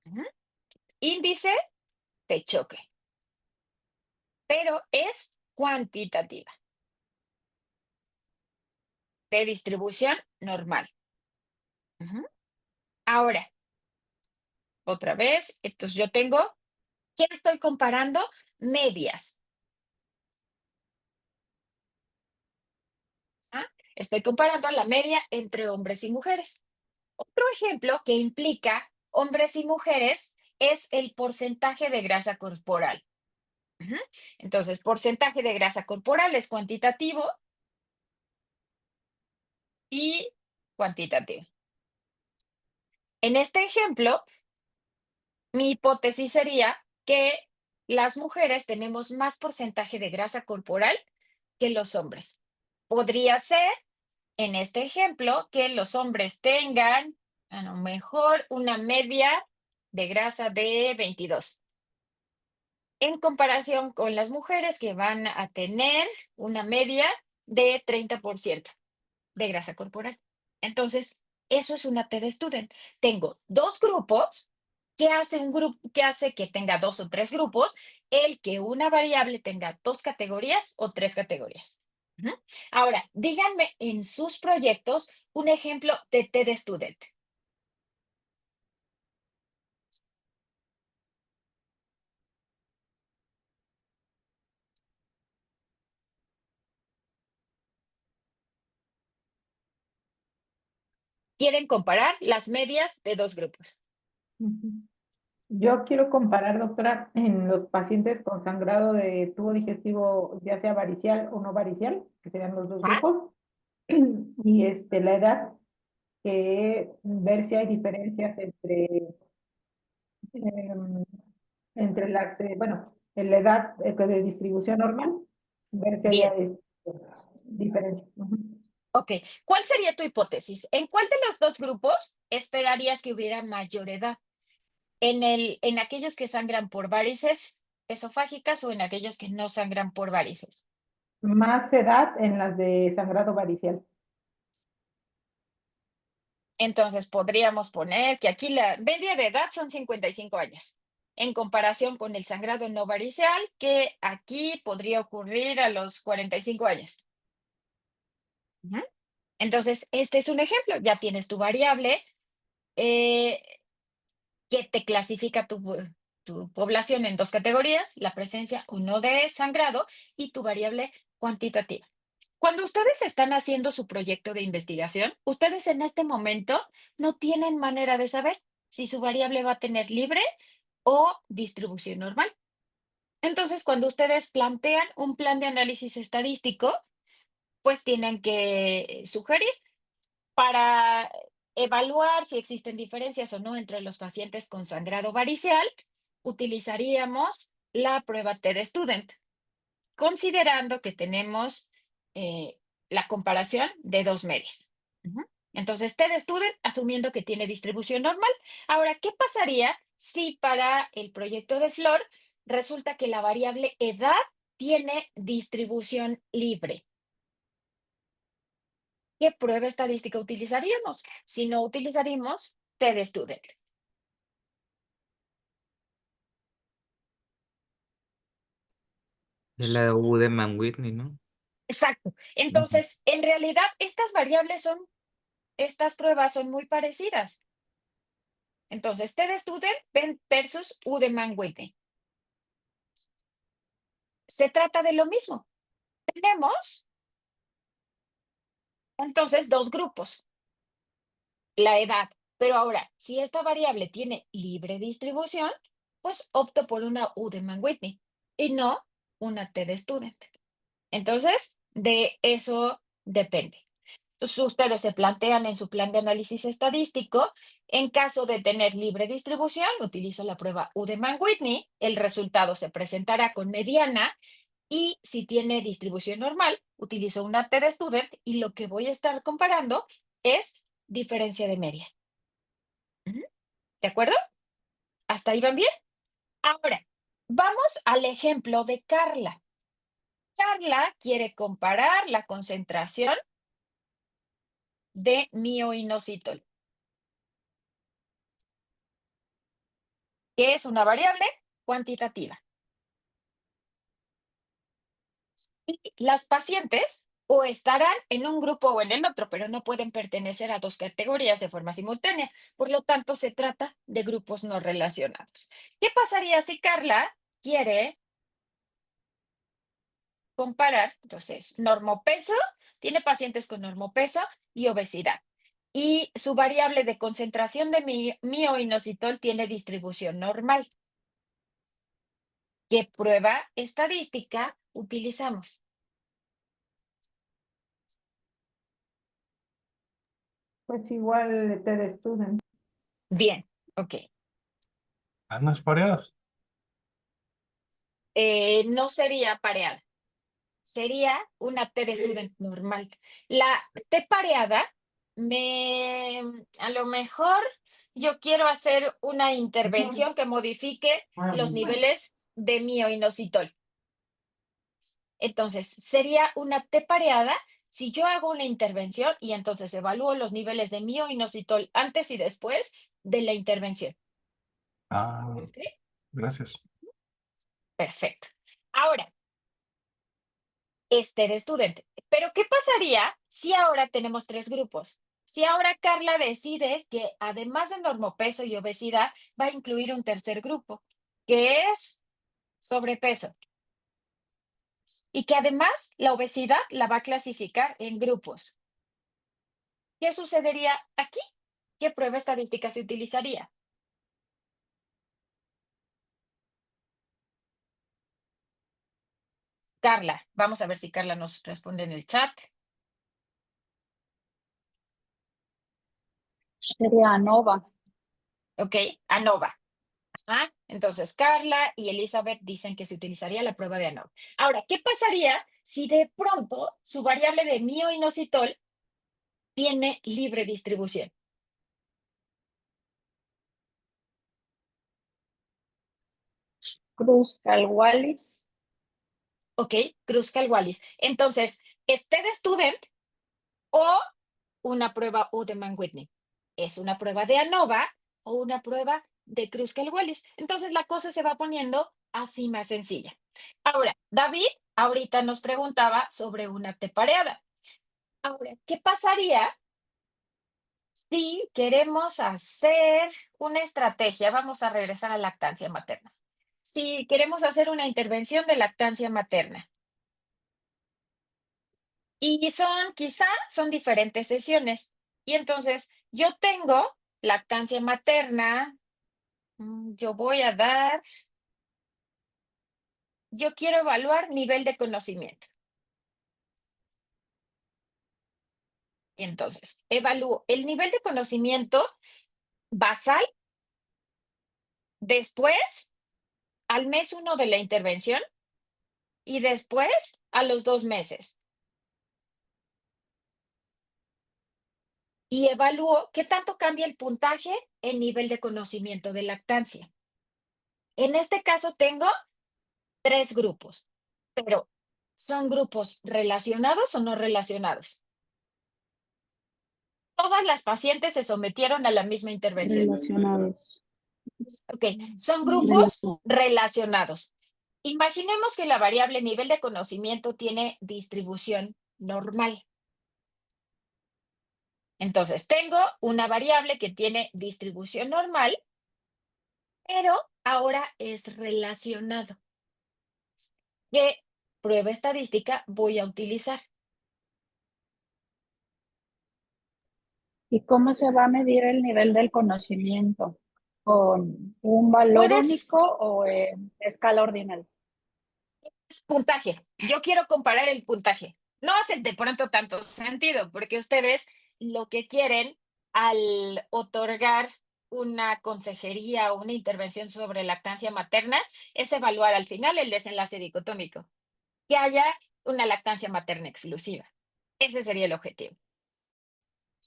Ujú. Índice de choque, pero es cuantitativa, de distribución normal. Ujú. Ahora, otra vez, entonces yo tengo, ¿qué estoy comparando? Medias. ¿Ah? Estoy comparando la media entre hombres y mujeres. Otro ejemplo que implica hombres y mujeres es el porcentaje de grasa corporal. Ujú. Entonces, porcentaje de grasa corporal es cuantitativo y cuantitativo. En este ejemplo, mi hipótesis sería que las mujeres tenemos más porcentaje de grasa corporal que los hombres. Podría ser, en este ejemplo, que los hombres tengan a lo mejor una media de grasa de 22, en comparación con las mujeres que van a tener una media de 30% de grasa corporal. Entonces, eso es una TD Student. Tengo dos grupos. ¿Qué hace un grupo? ¿Qué hace que tenga dos o tres grupos? El que una variable tenga dos categorías o tres categorías. Ujú. Ahora, díganme en sus proyectos un ejemplo de TED Student. Quieren comparar las medias de dos grupos. Ujú. Yo quiero comparar, doctora, en los pacientes con sangrado de tubo digestivo, ya sea varicial o no varicial, que serían los dos ¿Ah? grupos, y la edad, ver si hay diferencias em, entre en la edad de distribución normal, ver si hay Bien. diferencias. Ujú. Ok. ¿Cuál sería tu hipótesis? ¿En cuál de los dos grupos esperarías que hubiera mayor edad? ¿En aquellos que sangran por varices esofágicas o en aquellos que no sangran por varices? Más edad en las de sangrado varicial. Entonces podríamos poner que aquí la media de edad son 55 años, en comparación con el sangrado no varicial, que aquí podría ocurrir a los 45 años. Ujú. Entonces, este es un ejemplo. Ya tienes tu variable eh, que te clasifica tu población en dos categorías, la presencia o no de sangrado y tu variable cuantitativa. Cuando ustedes están haciendo su proyecto de investigación, ustedes en este momento no tienen manera de saber si su variable va a tener libre o distribución normal. Entonces, cuando ustedes plantean un plan de análisis estadístico, pues tienen que sugerir para evaluar si existen diferencias o no entre los pacientes con sangrado varicial, utilizaríamos la prueba TED Student, considerando que tenemos eh, la comparación de dos medias. Ujú. Entonces, TED Student asumiendo que tiene distribución normal. Ahora, ¿qué pasaría si para el proyecto de Flor resulta que la variable edad tiene distribución libre? ¿Qué prueba estadística utilizaríamos? Si no utilizaríamos TED Student. Es la U de Mann-Whitney, ¿no? Exacto. Ujú. Entonces, en realidad, estas pruebas son muy parecidas. Entonces, TED Student versus U de Mann-Whitney. Se trata de lo mismo. Tenemos entonces dos grupos, la edad. Pero ahora, si esta variable tiene libre distribución, pues opto por una U de Mann-Whitney y no una TED Student. Entonces, de eso depende. Entonces, ustedes se plantean en su plan de análisis estadístico, en caso de tener libre distribución, utilizo la prueba U de Mann-Whitney, el resultado se presentará con mediana y si tiene distribución normal, utilizo una TED Student y lo que voy a estar comparando es diferencia de media. Ujú. ¿De acuerdo? ¿Hasta ahí van bien? Ahora, vamos al ejemplo de Carla. Carla quiere comparar la concentración de mioinositol, que es una variable cuantitativa. Y las pacientes o estarán en un grupo o en el otro, pero no pueden pertenecer a dos categorías de forma simultánea. Por lo tanto, se trata de grupos no relacionados. ¿Qué pasaría si Carla quiere comparar? Entonces, normopeso, tiene pacientes con normopeso y obesidad. Y su variable de concentración de mioinositol tiene distribución normal. ¿Qué prueba estadística utilizamos? Pues igual TED Student. Bien, ok. ¿Andas pareados? No sería pareada, sería una T de student normal. La T pareada, a lo mejor yo quiero hacer una intervención que modifique los niveles de mioinositol. Entonces, sería una T pareada si yo hago una intervención y entonces evalúo los niveles de mioinositol antes y después de la intervención. Ah, ¿Ok? gracias. Perfecto. Ahora, de estudiante. Pero, ¿qué pasaría si ahora tenemos 3 grupos? Si ahora Carla decide que además de normopeso y obesidad, va a incluir un tercer grupo, que es sobrepeso. Y que además la obesidad la va a clasificar en grupos. ¿Qué sucedería aquí? ¿Qué prueba estadística se utilizaría? Carla, vamos a ver si Carla nos responde en el chat. Sería ANOVA. Ok, ANOVA. Ajá. Entonces, Carla y Elizabeth dicen que se utilizaría la prueba de ANOVA. Ahora, ¿qué pasaría si de pronto su variable de mioinositol tiene libre distribución? Kruskal-Wallis. Ok, Kruskal-Wallis. Entonces, ¿STED student o una prueba Udemann-Whitney? ¿Es una prueba de ANOVA o una prueba de Kruskal-Wallis? Entonces, la cosa se va poniendo así más sencilla. Ahora, David ahorita nos preguntaba sobre una T pareada. Ahora, ¿qué pasaría si queremos hacer una estrategia? Vamos a regresar a lactancia materna. Si queremos hacer una intervención de lactancia materna y quizá son diferentes sesiones. Y entonces yo tengo lactancia materna, yo quiero evaluar nivel de conocimiento. Entonces, evalúo el nivel de conocimiento basal, después al mes 1 de la intervención y después a los 2 meses. Y evalúo qué tanto cambia el puntaje en nivel de conocimiento de lactancia. En este caso tengo 3 grupos, pero ¿son grupos relacionados o no relacionados? Todas las pacientes se sometieron a la misma intervención. Relacionados. Ok, son grupos relacionados. Imaginemos que la variable nivel de conocimiento tiene distribución normal. Entonces, tengo una variable que tiene distribución normal, pero ahora es relacionado. ¿Qué prueba estadística voy a utilizar? ¿Y cómo se va a medir el nivel del conocimiento? ¿Con un valor Puedes, único o en escala ordinal? puntaje. Yo quiero comparar el puntaje. No hace de pronto tanto sentido, porque ustedes lo que quieren al otorgar una consejería o una intervención sobre lactancia materna es evaluar al final el desenlace dicotómico, que haya una lactancia materna exclusiva. Ese sería el objetivo.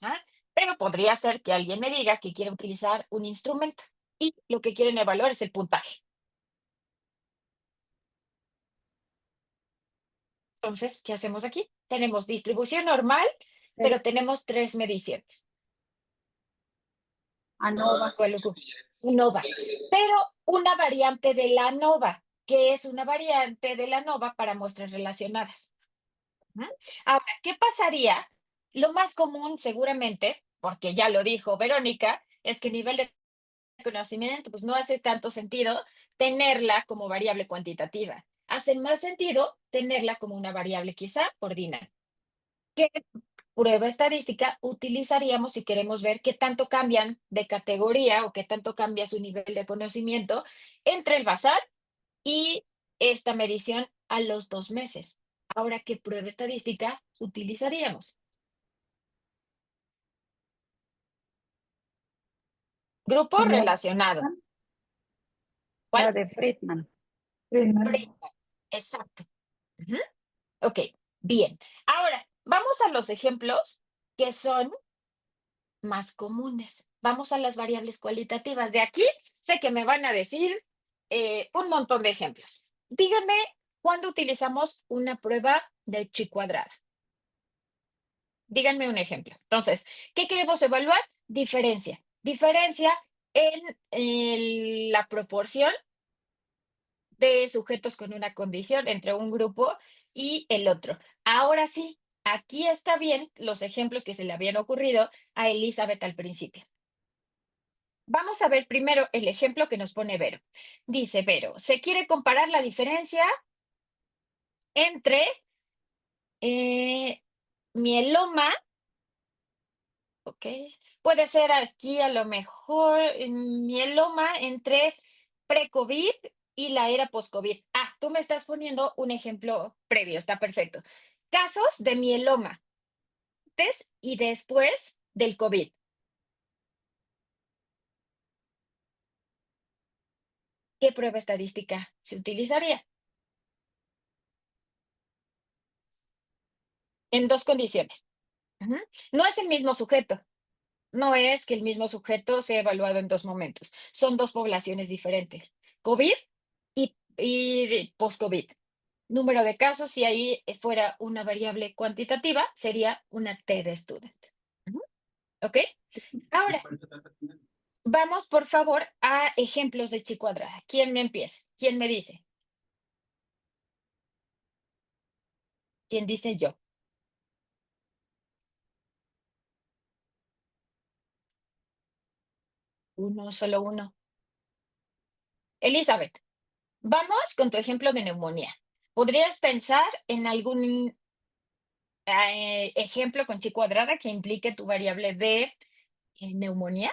¿Ah? Pero podría ser que alguien me diga que quiere utilizar un instrumento y lo que quieren evaluar es el puntaje. Entonces, ¿qué hacemos aquí? Tenemos distribución normal, pero tenemos 3 mediciones. ANOVA. ¿Cuál ocupa? NOVA. Pero una variante de la NOVA, que es una variante de la NOVA para muestras relacionadas. Ujú. Ahora, ¿qué pasaría? Lo más común, seguramente, porque ya lo dijo Verónica, es que nivel de conocimiento, pues no hace tanto sentido tenerla como variable cuantitativa. Hace más sentido tenerla como una variable quizá ordinal. ¿Qué prueba estadística utilizaríamos si queremos ver qué tanto cambian de categoría o qué tanto cambia su nivel de conocimiento entre el basal y esta medición a los 2 meses? Ahora, ¿qué prueba estadística utilizaríamos? Grupo Con la relacionado. ¿Cuál? La de Friedman. Friedman. Friedman. Exacto. Ujú. Ok, bien. Ahora, vamos a los ejemplos que son más comunes. Vamos a las variables cualitativas. De aquí sé que me van a decir un montón de ejemplos. Díganme cuándo utilizamos una prueba de chi cuadrada. Díganme un ejemplo. Entonces, ¿qué queremos evaluar? Diferencia. Diferencia en la proporción de sujetos con una condición entre un grupo y el otro. Ahora sí, aquí está bien los ejemplos que se le habían ocurrido a Elizabeth al principio. Vamos a ver primero el ejemplo que nos pone Vero. Dice Vero, se quiere comparar la diferencia entre mieloma, ¿ok? Puede ser aquí a lo mejor mieloma entre pre-COVID y la era post-COVID. Ah, tú me estás poniendo un ejemplo previo, está perfecto. Casos de mieloma antes y después del COVID. ¿Qué prueba estadística se utilizaría? En dos condiciones. Ujú. No es el mismo sujeto. No es que el mismo sujeto sea evaluado en dos momentos. Son dos poblaciones diferentes. COVID y post-COVID. Número de casos, si ahí fuera una variable cuantitativa, sería una T de student. Ujú. ¿Ok? Ahora, vamos por favor a ejemplos de chi cuadrada. ¿Quién me empieza? ¿Quién me dice? ¿Quién dice yo? Uno, solo uno. Elizabeth, vamos con tu ejemplo de neumonía. ¿Podrías pensar en algún ejemplo con chi cuadrada que implique tu variable de neumonía?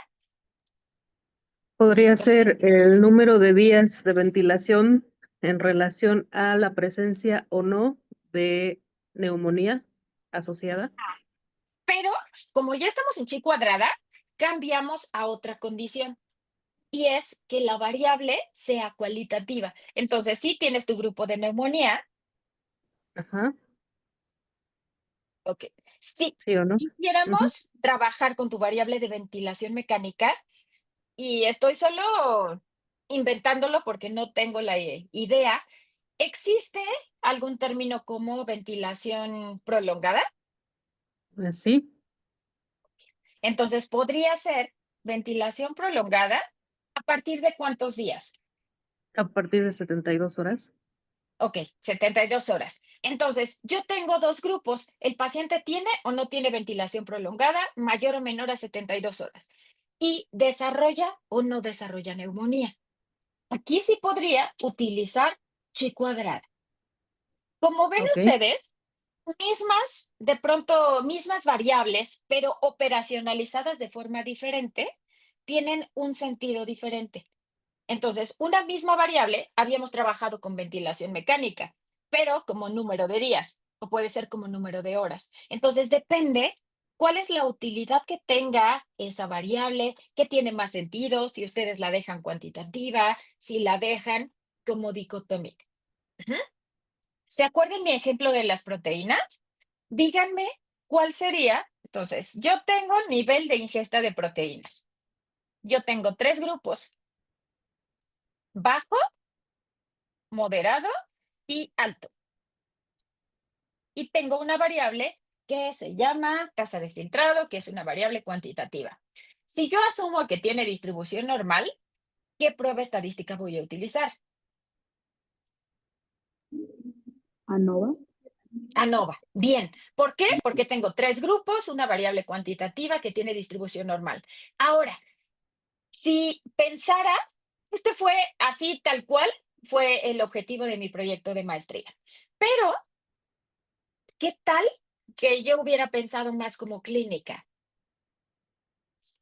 Podría Los ser el número de días de ventilación en relación a la presencia o no de neumonía asociada. Pero como ya estamos en chi cuadrada, cambiamos a otra condición y es que la variable sea cualitativa. Entonces, si tienes tu grupo de neumonía, Ajá, ok. Si ¿sí o no? Ujú. quisiéramos trabajar con tu variable de ventilación mecánica, y estoy solo inventándolo porque no tengo la idea, ¿existe algún término como ventilación prolongada? Sí, Entonces, podría ser ventilación prolongada a partir de cuántos días. a partir de 72 horas. Ok, 72 horas. Entonces, yo tengo dos grupos. ¿El paciente tiene o no tiene ventilación prolongada mayor o menor a 72 horas? Y desarrolla o no desarrolla neumonía. Aquí sí podría utilizar chi cuadrada. Como ven Ok, ustedes, de pronto, mismas variables, pero operacionalizadas de forma diferente, tienen un sentido diferente. Entonces, una misma variable habíamos trabajado con ventilación mecánica, pero como número de días, o puede ser como número de horas. Entonces, depende cuál es la utilidad que tenga esa variable, qué tiene más sentido, si ustedes la dejan cuantitativa, si la dejan como dicotómica. Ujú. ¿Se acuerdan mi ejemplo de las proteínas? Díganme cuál sería. Entonces, yo tengo nivel de ingesta de proteínas. Yo tengo tres grupos: bajo, moderado y alto. Y tengo una variable que se llama tasa de filtrado, que es una variable cuantitativa. Si yo asumo que tiene distribución normal, ¿qué prueba estadística voy a utilizar? ANOVA. ANOVA. Bien. ¿Por qué? Porque tengo tres grupos, una variable cuantitativa que tiene distribución normal. Ahora, si pensara, este fue así tal cual, fue el objetivo de mi proyecto de maestría. Pero, ¿qué tal que yo hubiera pensado más como clínica?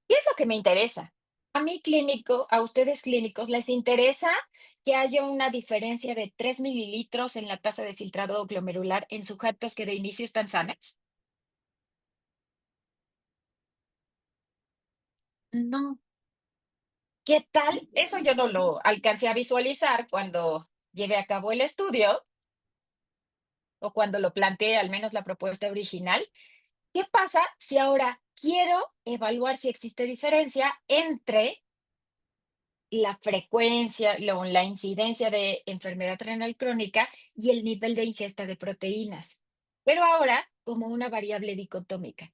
¿Qué es lo que me interesa? A mí clínico, a ustedes clínicos, ¿les interesa que haya una diferencia de 3 mililitros en la tasa de filtrado glomerular en sujetos que de inicio están sanos? No. ¿Qué tal? Eso yo no lo alcancé a visualizar cuando llevé a cabo el estudio o cuando lo planteé, al menos la propuesta original. ¿Qué pasa si ahora quiero evaluar si existe diferencia entre la frecuencia, la incidencia de enfermedad renal crónica y el nivel de ingesta de proteínas? Pero ahora como una variable dicotómica.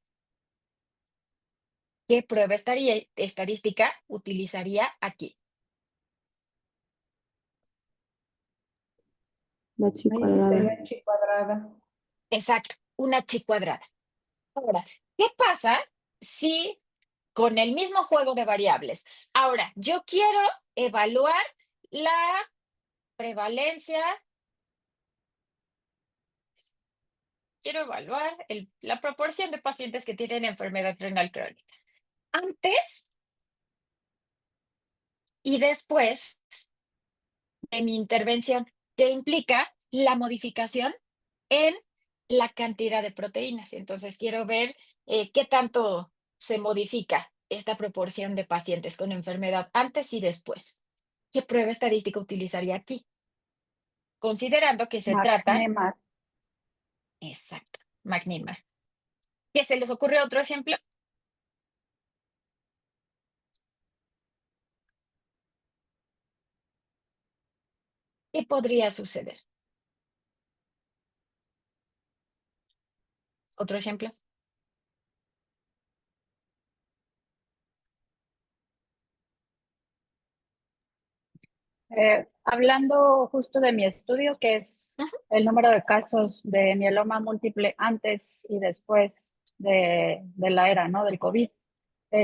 ¿Qué prueba estadística utilizaría aquí? La chi Ahí sí cuadrada. sería chi cuadrada. Exacto, una chi cuadrada. Ahora, ¿qué pasa si con el mismo juego de variables? Ahora, yo quiero evaluar la prevalencia, quiero evaluar la proporción de pacientes que tienen enfermedad renal crónica antes y después de mi intervención, que implica la modificación en la cantidad de proteínas. Entonces, quiero ver qué tanto se modifica esta proporción de pacientes con enfermedad antes y después. ¿Qué prueba estadística utilizaría aquí? Considerando que se trata, Magnemar. exacto, Magnimer. ¿Qué se les ocurre otro ejemplo? ¿Qué podría suceder? Otro ejemplo. Hablando justo de mi estudio, que es Ujú. el número de casos de mieloma múltiple antes y después de la era, ¿no? Del COVID.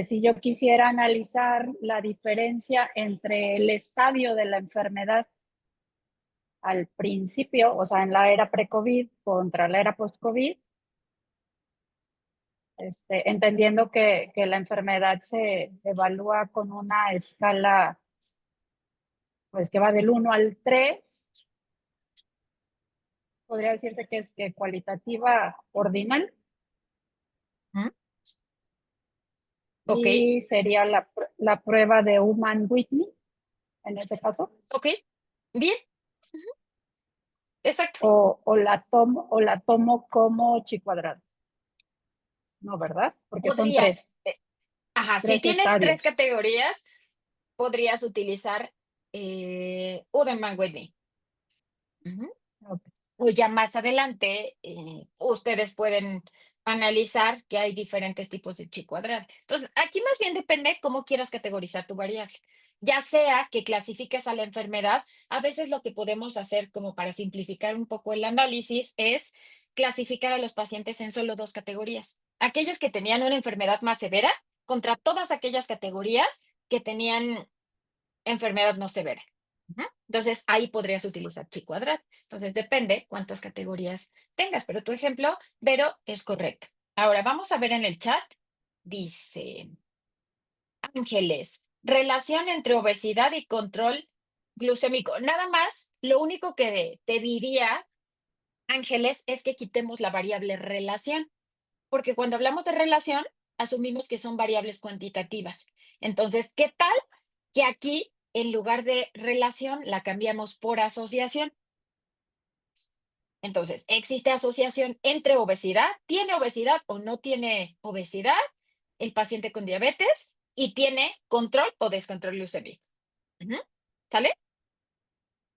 Si yo quisiera analizar la diferencia entre el estadio de la enfermedad al principio, o sea, en la era pre-COVID contra la era post-COVID, entendiendo que la enfermedad se evalúa con una escala, pues que va del 1 al 3, podría decirse que es que cualitativa ordinal, ¿Mm? Ok, y sería la prueba de Human-Whitney en ese caso, ok, bien, exacto. o la tomo como chi cuadrado, ¿no? ¿Verdad? Porque son Podrías, ajá, si tres tienes tres estadios. categorías, podrías utilizar Uderman Whitney. Ujú. Ok. O ya más adelante, ustedes pueden analizar que hay diferentes tipos de chi cuadrada. Entonces, aquí más bien depende cómo quieras categorizar tu variable. Ya sea que clasifiques a la enfermedad, a veces lo que podemos hacer como para simplificar un poco el análisis es clasificar a los pacientes en solo dos categorías. Aquellos que tenían una enfermedad más severa contra todas aquellas categorías que tenían enfermedad no severa. Ujú. Entonces, ahí podrías utilizar chi cuadrado. Entonces, depende cuántas categorías tengas, pero tu ejemplo, Vero, es correcto. Ahora, vamos a ver en el chat. Dice Ángeles, relación entre obesidad y control glucémico. Nada más, lo único que te diría, Ángeles, es que quitemos la variable relación, porque cuando hablamos de relación, asumimos que son variables cuantitativas. Entonces, ¿qué tal que aquí, en lugar de relación, la cambiamos por asociación? Entonces, existe asociación entre obesidad, tiene obesidad o no tiene obesidad, el paciente con diabetes, y tiene control o descontrol glucémico. Ujú. ¿Sale?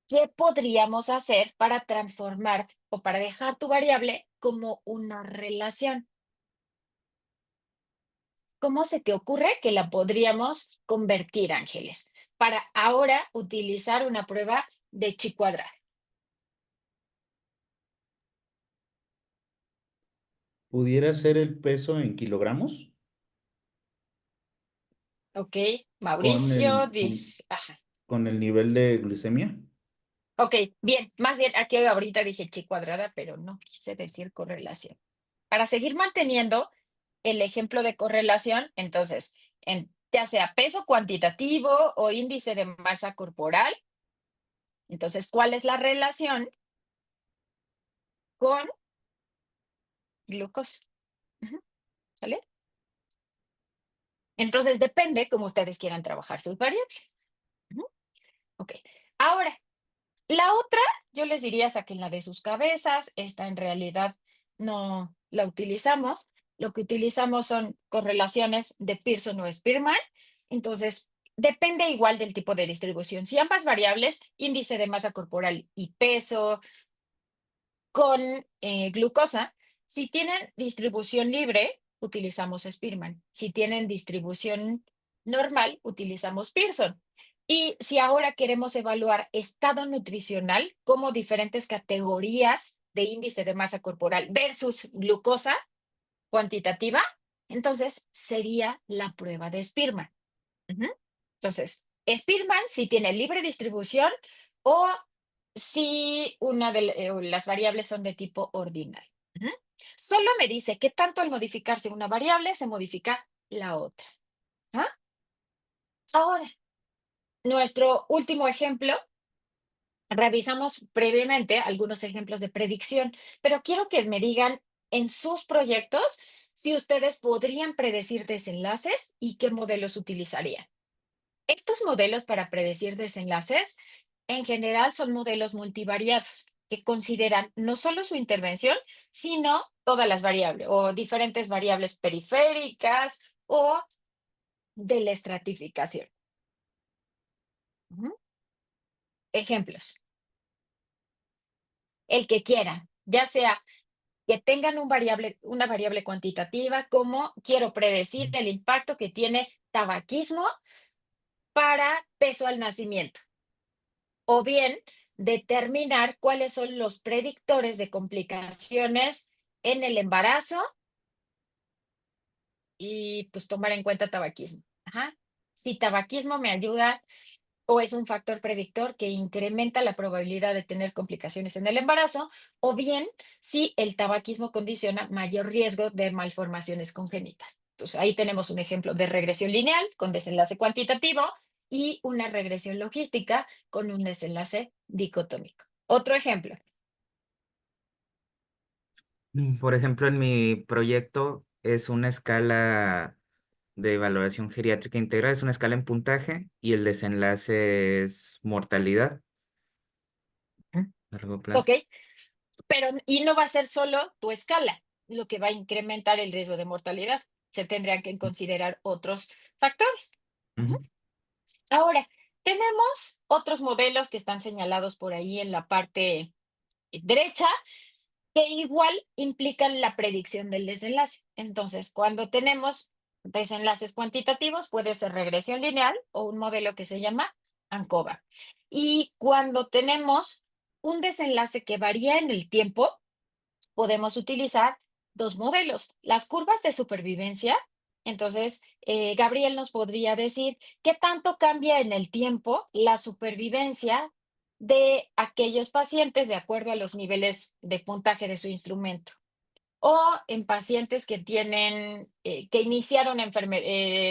¿Qué podríamos hacer para transformar o para dejar tu variable como una relación? ¿Cómo se te ocurre que la podríamos convertir, Ángeles, para ahora utilizar una prueba de chi cuadrada? ¿Pudiera ser el peso en kilogramos Ok, con Mauricio dice, ajá. con el nivel de glucemia? Ok, bien, más bien aquí ahorita dije chi cuadrada, pero no quise decir correlación. Para seguir manteniendo el ejemplo de correlación, entonces, ya sea peso cuantitativo o índice de masa corporal, entonces, ¿cuál es la relación con glucosa? Ujú, ¿sale? Entonces, depende cómo ustedes quieran trabajar sus variables. Ujú, ok. Ahora, la otra, yo les diría, la de sus cabezas. Esta en realidad no la utilizamos. Lo que utilizamos son correlaciones de Pearson o Spearman. Entonces, depende igual del tipo de distribución. Si ambas variables, índice de masa corporal y peso con glucosa, si tienen distribución libre, utilizamos Spearman. Si tienen distribución normal, utilizamos Pearson. Y si ahora queremos evaluar estado nutricional como diferentes categorías de índice de masa corporal versus glucosa cuantitativa, entonces sería la prueba de Spearman. Ujú. Entonces, Spearman si tiene libre distribución o si una de las variables son de tipo ordinal. Ujú. Solo me dice que tanto al modificarse una variable se modifica la otra. ¿Ah? Ahora, nuestro último ejemplo, revisamos previamente algunos ejemplos de predicción, pero quiero que me digan en sus proyectos si ustedes podrían predecir desenlaces y qué modelos utilizarían. Estos modelos para predecir desenlaces en general son modelos multivariados que consideran no solo su intervención, sino todas las variables o diferentes variables periféricas o de la estratificación. Ujú. Ejemplos, el que quieran, ya sea que tengan una variable cuantitativa, como quiero predecir el impacto que tiene tabaquismo para peso al nacimiento, o bien determinar cuáles son los predictores de complicaciones en el embarazo y pues tomar en cuenta tabaquismo. Ajá. Si tabaquismo me ayuda o es un factor predictor que incrementa la probabilidad de tener complicaciones en el embarazo, o bien si el tabaquismo condiciona mayor riesgo de malformaciones congénitas. Entonces, ahí tenemos un ejemplo de regresión lineal con desenlace cuantitativo y una regresión logística con un desenlace dicotómico. Otro ejemplo. Por ejemplo, en mi proyecto es una escala de valoración geriátrica integral, es una escala en puntaje y el desenlace es mortalidad Ujú. a largo plazo. Ok, pero y no va a ser solo tu escala lo que va a incrementar el riesgo de mortalidad. Se tendrían que considerar otros factores. Ujú. Ujú. Ahora, tenemos otros modelos que están señalados por ahí en la parte derecha, que igual implican la predicción del desenlace. Entonces, cuando tenemos desenlaces cuantitativos, puede ser regresión lineal o un modelo que se llama ANCOVA. Y cuando tenemos un desenlace que varía en el tiempo, podemos utilizar dos modelos, las curvas de supervivencia. Entonces, Gabriel nos podría decir qué tanto cambia en el tiempo la supervivencia de aquellos pacientes de acuerdo a los niveles de puntaje de su instrumento. O en pacientes que tienen, que iniciaron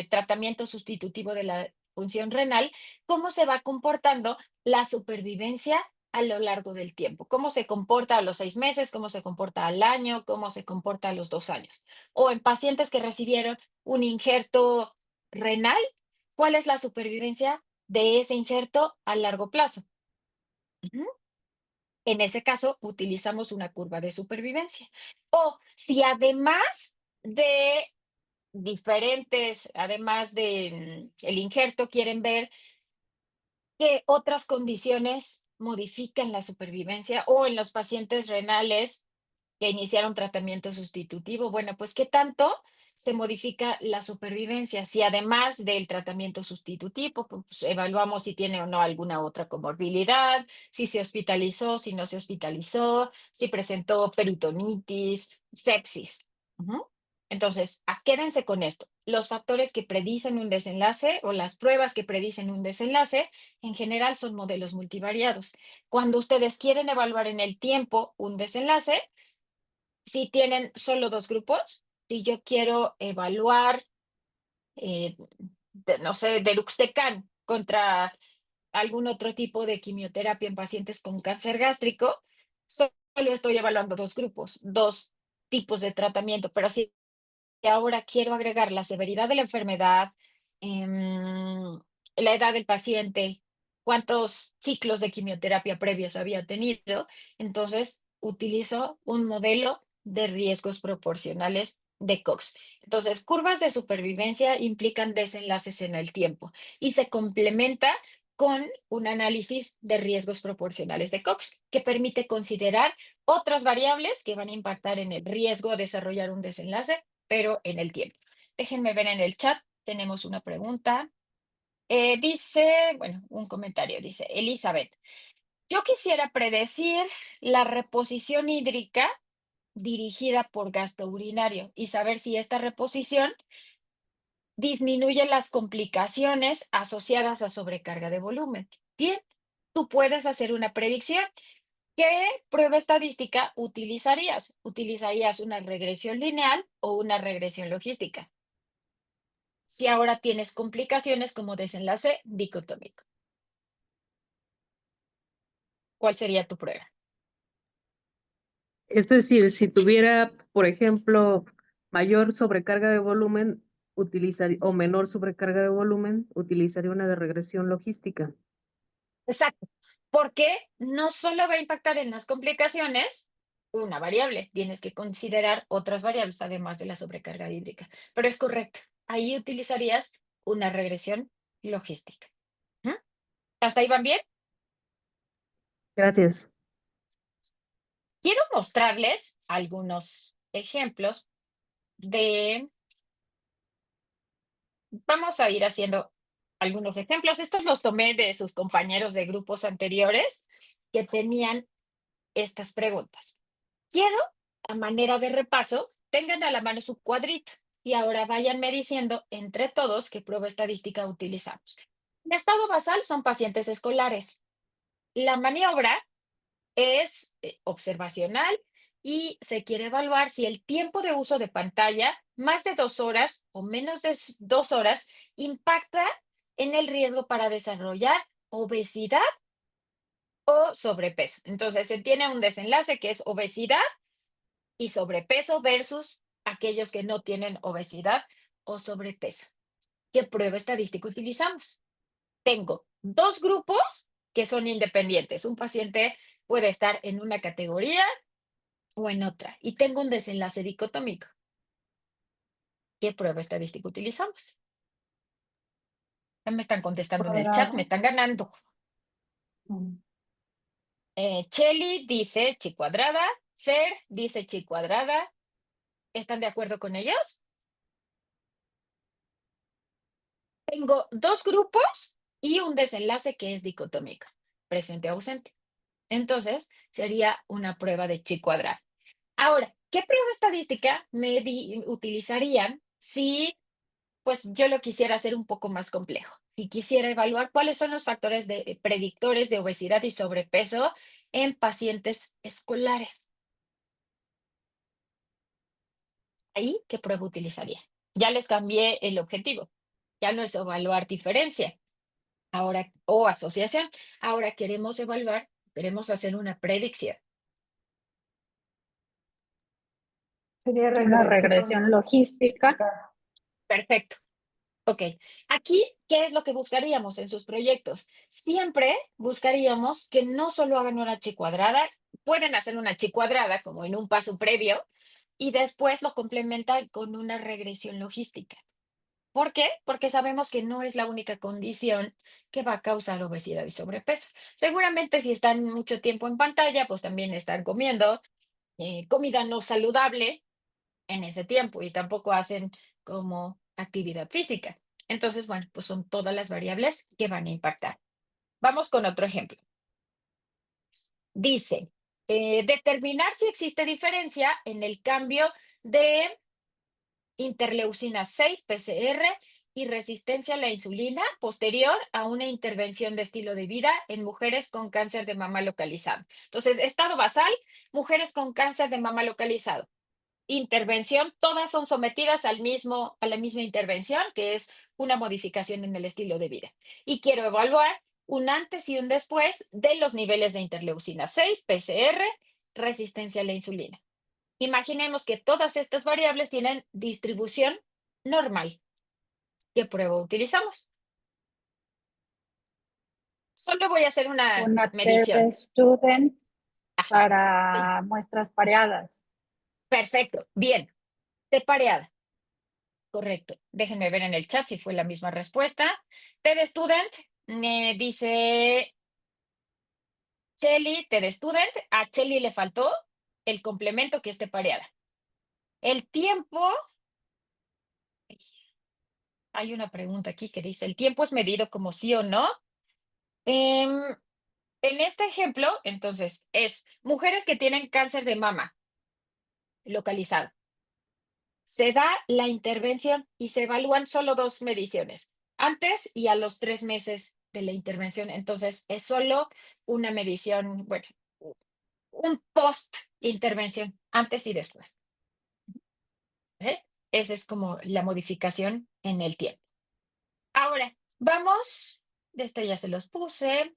tratamiento sustitutivo de la función renal, ¿cómo se va comportando la supervivencia a lo largo del tiempo? ¿Cómo se comporta a los 6 meses? ¿Cómo se comporta al año? ¿Cómo se comporta a los 2 años? O en pacientes que recibieron un injerto renal, ¿cuál es la supervivencia de ese injerto a largo plazo? Ujú. En ese caso, utilizamos una curva de supervivencia. O si además de además de el injerto, quieren ver qué otras condiciones modifican la supervivencia o en los pacientes renales que iniciaron tratamiento sustitutivo. Bueno, pues, ¿qué tanto se modifica la supervivencia? Si además del tratamiento sustitutivo, pues, evaluamos si tiene o no alguna otra comorbilidad, si se hospitalizó, si no se hospitalizó, si presentó peritonitis, sepsis. Ujú. Entonces, quédense con esto. Los factores que predicen un desenlace o las pruebas que predicen un desenlace, en general son modelos multivariados. Cuando ustedes quieren evaluar en el tiempo un desenlace, si tienen solo 2 grupos, si yo quiero evaluar, eh, no sé, deruxtecan contra algún otro tipo de quimioterapia en pacientes con cáncer gástrico, solo estoy evaluando 2 grupos, 2 tipos de tratamiento, pero si ahora quiero agregar la severidad de la enfermedad, la edad del paciente, cuántos ciclos de quimioterapia previos había tenido, entonces utilizo un modelo de riesgos proporcionales de Cox. Entonces, curvas de supervivencia implican desenlaces en el tiempo y se complementa con un análisis de riesgos proporcionales de Cox, que permite considerar otras variables que van a impactar en el riesgo de desarrollar un desenlace pero en el tiempo. Déjenme ver en el chat, tenemos una pregunta. Dice, bueno, un comentario, dice Elizabeth. Yo quisiera predecir la reposición hídrica dirigida por gasto urinario y saber si esta reposición disminuye las complicaciones asociadas a sobrecarga de volumen. Bien, tú puedes hacer una predicción. ¿Qué prueba estadística utilizarías? ¿Utilizarías una regresión lineal o una regresión logística? Si ahora tienes complicaciones como desenlace dicotómico. ¿Cuál sería tu prueba? Es decir, si tuviera, por ejemplo, mayor sobrecarga de volumen, o menor sobrecarga de volumen, utilizaría una de regresión logística. Exacto, porque no solo va a impactar en las complicaciones una variable, tienes que considerar otras variables además de la sobrecarga hídrica. Pero es correcto, ahí utilizarías una regresión logística. ¿Mm? ¿Hasta ahí van bien? Gracias. Quiero mostrarles algunos ejemplos de, vamos a ir haciendo algunos ejemplos. Estos los tomé de sus compañeros de grupos anteriores que tenían estas preguntas. Quiero, a manera de repaso, tengan a la mano su cuadrito y ahora váyanme diciendo entre todos qué prueba estadística utilizamos. En estado basal son pacientes escolares. La maniobra es observacional y se quiere evaluar si el tiempo de uso de pantalla, más de 2 horas o menos de 2 horas, impacta en el riesgo para desarrollar obesidad o sobrepeso. Entonces, se tiene un desenlace que es obesidad y sobrepeso versus aquellos que no tienen obesidad o sobrepeso. ¿Qué prueba estadística utilizamos? Tengo dos grupos que son independientes. Un paciente puede estar en una categoría o en otra y tengo un desenlace dicotómico. ¿Qué prueba estadística utilizamos? Ya me están contestando en el chat, me están ganando. Cheli dice chi cuadrada, Fer dice chi cuadrada. ¿Están de acuerdo con ellos? Tengo dos grupos y un desenlace que es dicotómico, presente ausente. Entonces, sería una prueba de chi cuadrado. Ahora, ¿qué prueba estadística utilizarían si pues yo lo quisiera hacer un poco más complejo y quisiera evaluar cuáles son los factores predictores de obesidad y sobrepeso en pacientes escolares? Ahí, ¿qué prueba utilizaría? Ya les cambié el objetivo. Ya no es evaluar diferencia, ahora o asociación. Ahora queremos evaluar, queremos hacer una predicción. Sería Una regresión logística. Perfecto. Ok. Aquí, ¿qué es lo que buscaríamos en sus proyectos? Siempre buscaríamos que no solo hagan una chi cuadrada, pueden hacer una chi cuadrada como en un paso previo y después lo complementan con una regresión logística. ¿Por qué? Porque sabemos que no es la única condición que va a causar obesidad y sobrepeso. Seguramente si están mucho tiempo en pantalla, pues también están comiendo comida no saludable en ese tiempo y tampoco hacen como actividad física. Entonces, bueno, pues son todas las variables que van a impactar. Vamos con otro ejemplo. Dice, determinar si existe diferencia en el cambio de interleucina 6 PCR y resistencia a la insulina posterior a una intervención de estilo de vida en mujeres con cáncer de mama localizado. Entonces, estado basal, mujeres con cáncer de mama localizado. Intervención, todas son sometidas a la misma intervención, que es una modificación en el estilo de vida. Y quiero evaluar un antes y un después de los niveles de interleucina 6, PCR, resistencia a la insulina. Imaginemos que todas estas variables tienen distribución normal. ¿Qué prueba utilizamos? Solo voy a hacer una Una medición. T-Student Ajá. para muestras pareadas. Perfecto. Bien. T pareada. Correcto. Déjenme ver en el chat si fue la misma respuesta. TED Student dice Chelly, TED Student. A Chelly le faltó el complemento que esté pareada. El tiempo. hay una pregunta aquí que dice, ¿el tiempo es medido como sí o no? En este ejemplo, entonces, es mujeres que tienen cáncer de mama localizado. Se da la intervención y se evalúan solo 2 mediciones, antes y a los 3 meses de la intervención. Entonces, es solo una medición, bueno, un post-intervención, antes y después. ¿Eh? Esa es como la modificación en el tiempo. Ahora, vamos, de esto ya se los puse.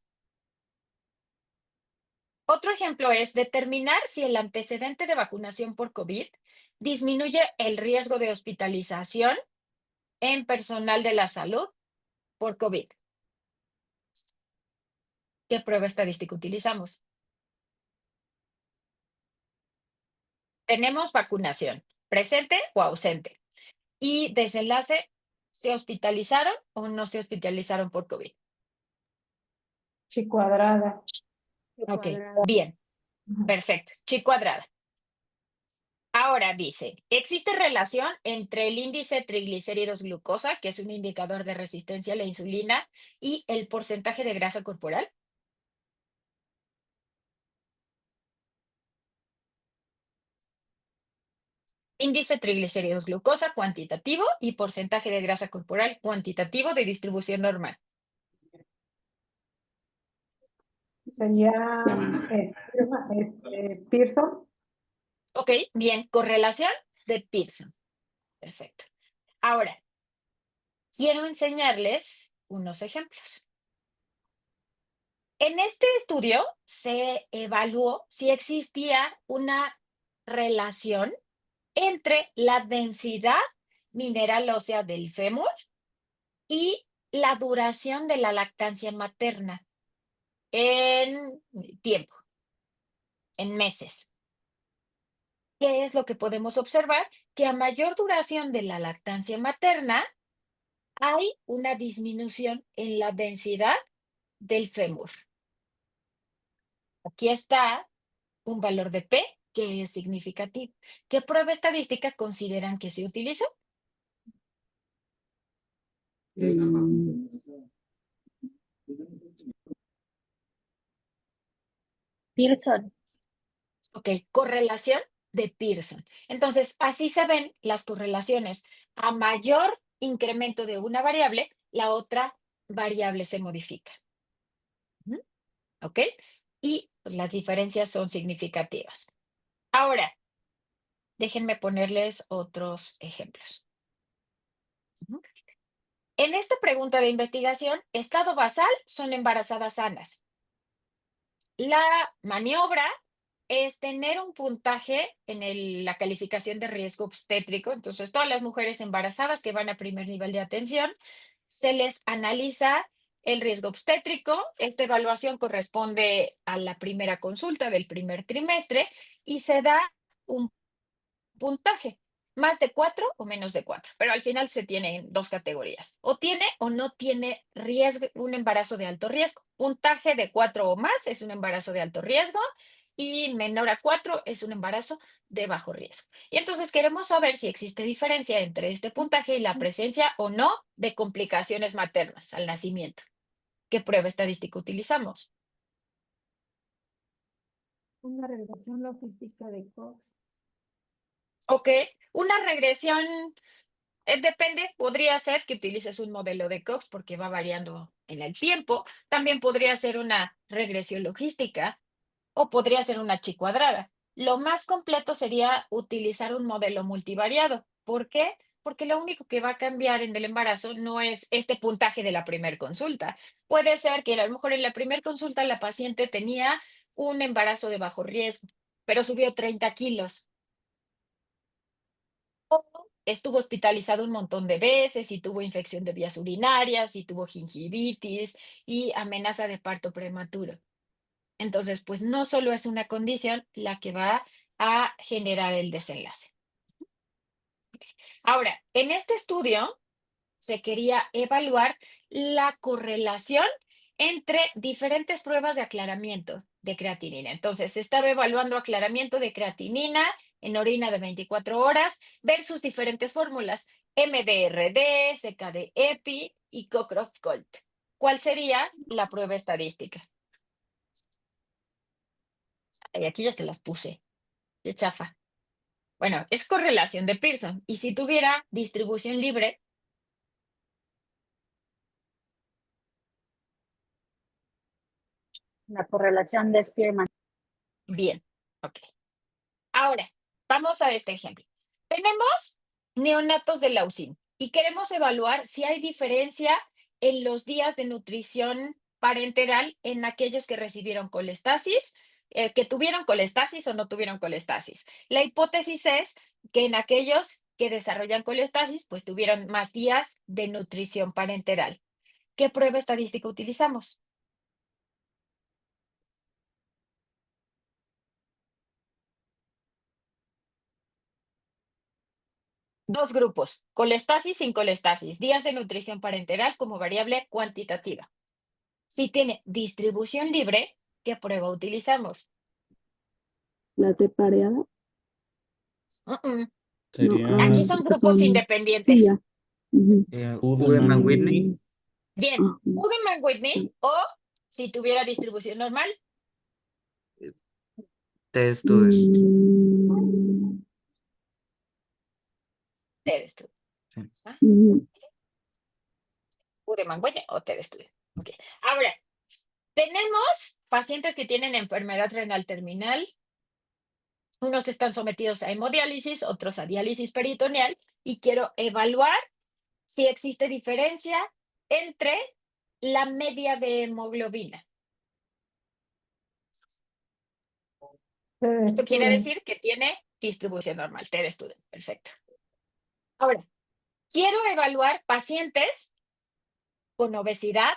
Otro ejemplo es determinar si el antecedente de vacunación por COVID disminuye el riesgo de hospitalización en personal de la salud por COVID. ¿Qué prueba estadística utilizamos? Tenemos vacunación, presente o ausente. Y desenlace, ¿se hospitalizaron o no se hospitalizaron por COVID? Chi cuadrada. Ok, bien, Ujú. perfecto. Chi cuadrada. Ahora dice, ¿existe relación entre el índice triglicéridos glucosa, que es un indicador de resistencia a la insulina, y el porcentaje de grasa corporal? Índice triglicéridos glucosa cuantitativo y porcentaje de grasa corporal cuantitativo de distribución normal. Sería Pearson. Ok, bien, correlación de Pearson. Perfecto. Ahora, quiero enseñarles unos ejemplos. En este estudio se evaluó si existía una relación entre la densidad mineral ósea del fémur y la duración de la lactancia materna en tiempo, en meses. ¿Qué es lo que podemos observar? Que a mayor duración de la lactancia materna, hay una disminución en la densidad del fémur. Aquí está un valor de P que es significativo. ¿Qué prueba estadística consideran que se utiliza? Pearson. Ok, correlación de Pearson. Entonces, así se ven las correlaciones. A mayor incremento de una variable, la otra variable se modifica. Ujú, ¿ok? Y pues, las diferencias son significativas. Ahora, déjenme ponerles otros ejemplos. Ujú. En esta pregunta de investigación, estado basal son embarazadas sanas. La maniobra es tener un puntaje en la calificación de riesgo obstétrico. Entonces, todas las mujeres embarazadas que van a primer nivel de atención, se les analiza el riesgo obstétrico. Esta evaluación corresponde a la primera consulta del primer trimestre y se da un puntaje, más de 4 o menos de 4, pero al final se tienen 2 categorías. O tiene o no tiene riesgo, un embarazo de alto riesgo. Puntaje de 4 o más es un embarazo de alto riesgo y menor a 4 es un embarazo de bajo riesgo. Y entonces queremos saber si existe diferencia entre este puntaje y la presencia o no de complicaciones maternas al nacimiento. ¿Qué prueba estadística utilizamos? Una regresión logística de Cox. Ok, una regresión. Depende, podría ser que utilices un modelo de Cox porque va variando en el tiempo. También podría ser una regresión logística o podría ser una chi cuadrada. Lo más completo sería utilizar un modelo multivariado. ¿Por qué? Porque lo único que va a cambiar en el embarazo no es este puntaje de la primer consulta. Puede ser que a lo mejor en la primer consulta la paciente tenía un embarazo de bajo riesgo, pero subió 30 kilos. Estuvo hospitalizado un montón de veces y tuvo infección de vías urinarias y tuvo gingivitis y amenaza de parto prematuro. Entonces, pues no solo es una condición la que va a generar el desenlace. Ahora, en este estudio se quería evaluar la correlación entre diferentes pruebas de aclaramiento de creatinina. Entonces, se estaba evaluando aclaramiento de creatinina en orina de 24 horas versus diferentes fórmulas. MDRD, CKD-EPI y Cockcroft-Gault. ¿Cuál sería la prueba estadística? Y aquí ya se las puse. Qué chafa. Bueno, es correlación de Pearson. Y si tuviera distribución libre, La correlación de Spearman. bien. Ok. Ahora, vamos a este ejemplo. Tenemos neonatos de Leucin y queremos evaluar si hay diferencia en los días de nutrición parenteral en aquellos que recibieron colestasis, que tuvieron colestasis o no tuvieron colestasis. La hipótesis es que en aquellos que desarrollan colestasis, pues tuvieron más días de nutrición parenteral. ¿Qué prueba estadística utilizamos? Dos grupos, colestasis sin colestasis, días de nutrición parenteral como variable cuantitativa. Si tiene distribución libre, ¿qué prueba utilizamos? La T pareada. Mm-mm. Sería Aquí son Porque grupos son, sí, independientes. ya. Ujú. Udeman-Whitney. Bien, Ah, Udeman-Whitney o si tuviera distribución normal, Test Student. mm, TED Studio. Sí. ujú. Udeman-Whitney o TED Studio. Okay. Ahora, tenemos pacientes que tienen enfermedad renal terminal. Unos están sometidos a hemodiálisis, otros a diálisis peritoneal y quiero evaluar si existe diferencia entre la media de hemoglobina. Esto quiere decir que tiene distribución normal, TED Student. Perfecto. Ahora, quiero evaluar pacientes con obesidad,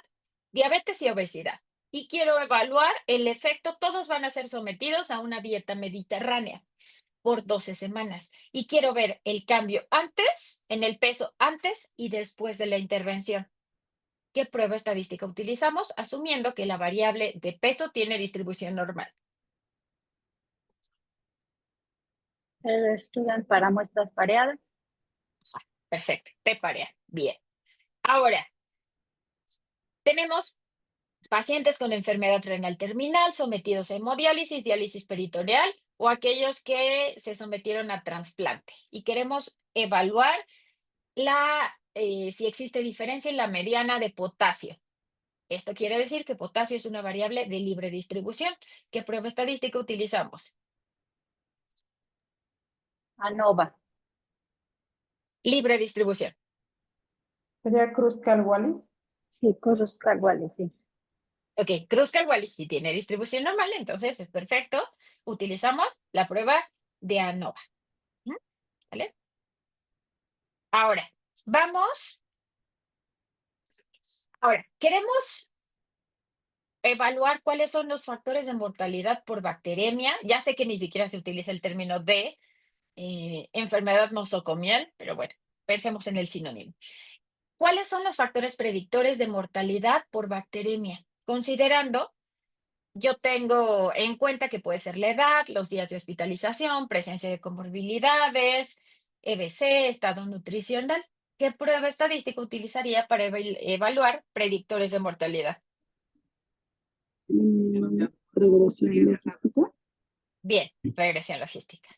diabetes y obesidad. Y quiero evaluar el efecto, todos van a ser sometidos a una dieta mediterránea por 12 semanas. Y quiero ver el cambio antes, en el peso antes y después de la intervención. ¿Qué prueba estadística utilizamos? Asumiendo que la variable de peso tiene distribución normal. Estudian para muestras pareadas. Perfecto, te parea. Bien. Ahora, tenemos pacientes con enfermedad renal terminal sometidos a hemodiálisis, diálisis peritoneal o aquellos que se sometieron a trasplante. Y queremos evaluar si existe diferencia en la mediana de potasio. Esto quiere decir que potasio es una variable de libre distribución. ¿Qué prueba estadística utilizamos? ANOVA. Libre distribución. ¿Sería Kruskal-Wallis? Sí, cosas iguales, sí. Ok, Kruskal-Wallis si tiene distribución normal, entonces es perfecto. Utilizamos la prueba de ANOVA. ¿Vale? Ahora, queremos evaluar cuáles son los factores de mortalidad por bacteremia. Ya sé que ni siquiera se utiliza el término de enfermedad nosocomial, pero bueno, pensemos en el sinónimo. ¿Cuáles son los factores predictores de mortalidad por bacteremia? Considerando, yo tengo en cuenta que puede ser la edad, los días de hospitalización, presencia de comorbilidades, EBC, estado nutricional. ¿Qué prueba estadística utilizaría para evaluar predictores de mortalidad? Regresión logística. Bien, regresión logística.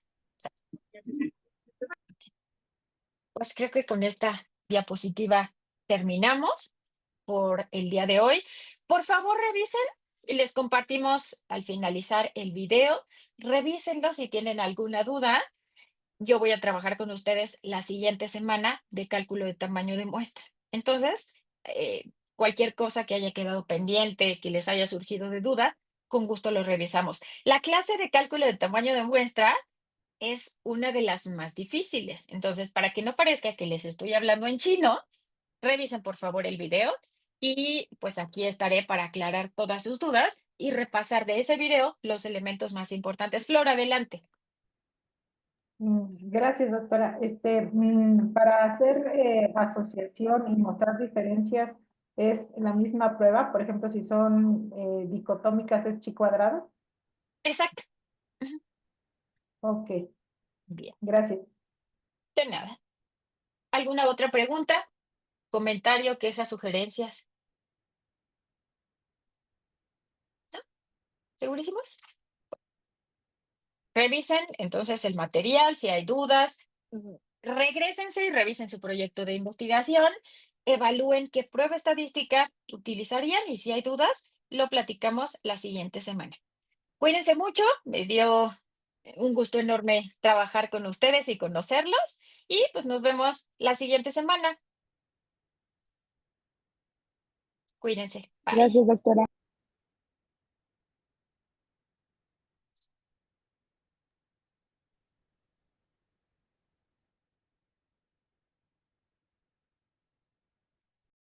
Pues creo que con esta diapositiva terminamos por el día de hoy. Por favor, revisen y les compartimos al finalizar el video. Revísenlo si tienen alguna duda. Yo voy a trabajar con ustedes la siguiente semana de cálculo de tamaño de muestra. Entonces, cualquier cosa que haya quedado pendiente, que les haya surgido de duda, con gusto lo revisamos. La clase de cálculo de tamaño de muestra es una de las más difíciles. Entonces, para que no parezca que les estoy hablando en chino, revisen por favor el video y pues aquí estaré para aclarar todas sus dudas y repasar de ese video los elementos más importantes. Flor, adelante. Gracias, doctora. Para hacer asociación y mostrar diferencias, ¿es la misma prueba? Por ejemplo, si son dicotómicas, ¿es chi cuadrado? Exacto. Ujú. Ok, Bien, gracias. de nada. ¿Alguna otra pregunta, comentario, quejas, sugerencias? ¿No? ¿Segurísimos? Revisen entonces el material, si hay dudas, regrésense y revisen su proyecto de investigación, evalúen qué prueba estadística utilizarían y si hay dudas, lo platicamos la siguiente semana. Cuídense mucho, me dio un gusto enorme trabajar con ustedes y conocerlos y pues nos vemos la siguiente semana. Cuídense. Bye. Gracias, doctora.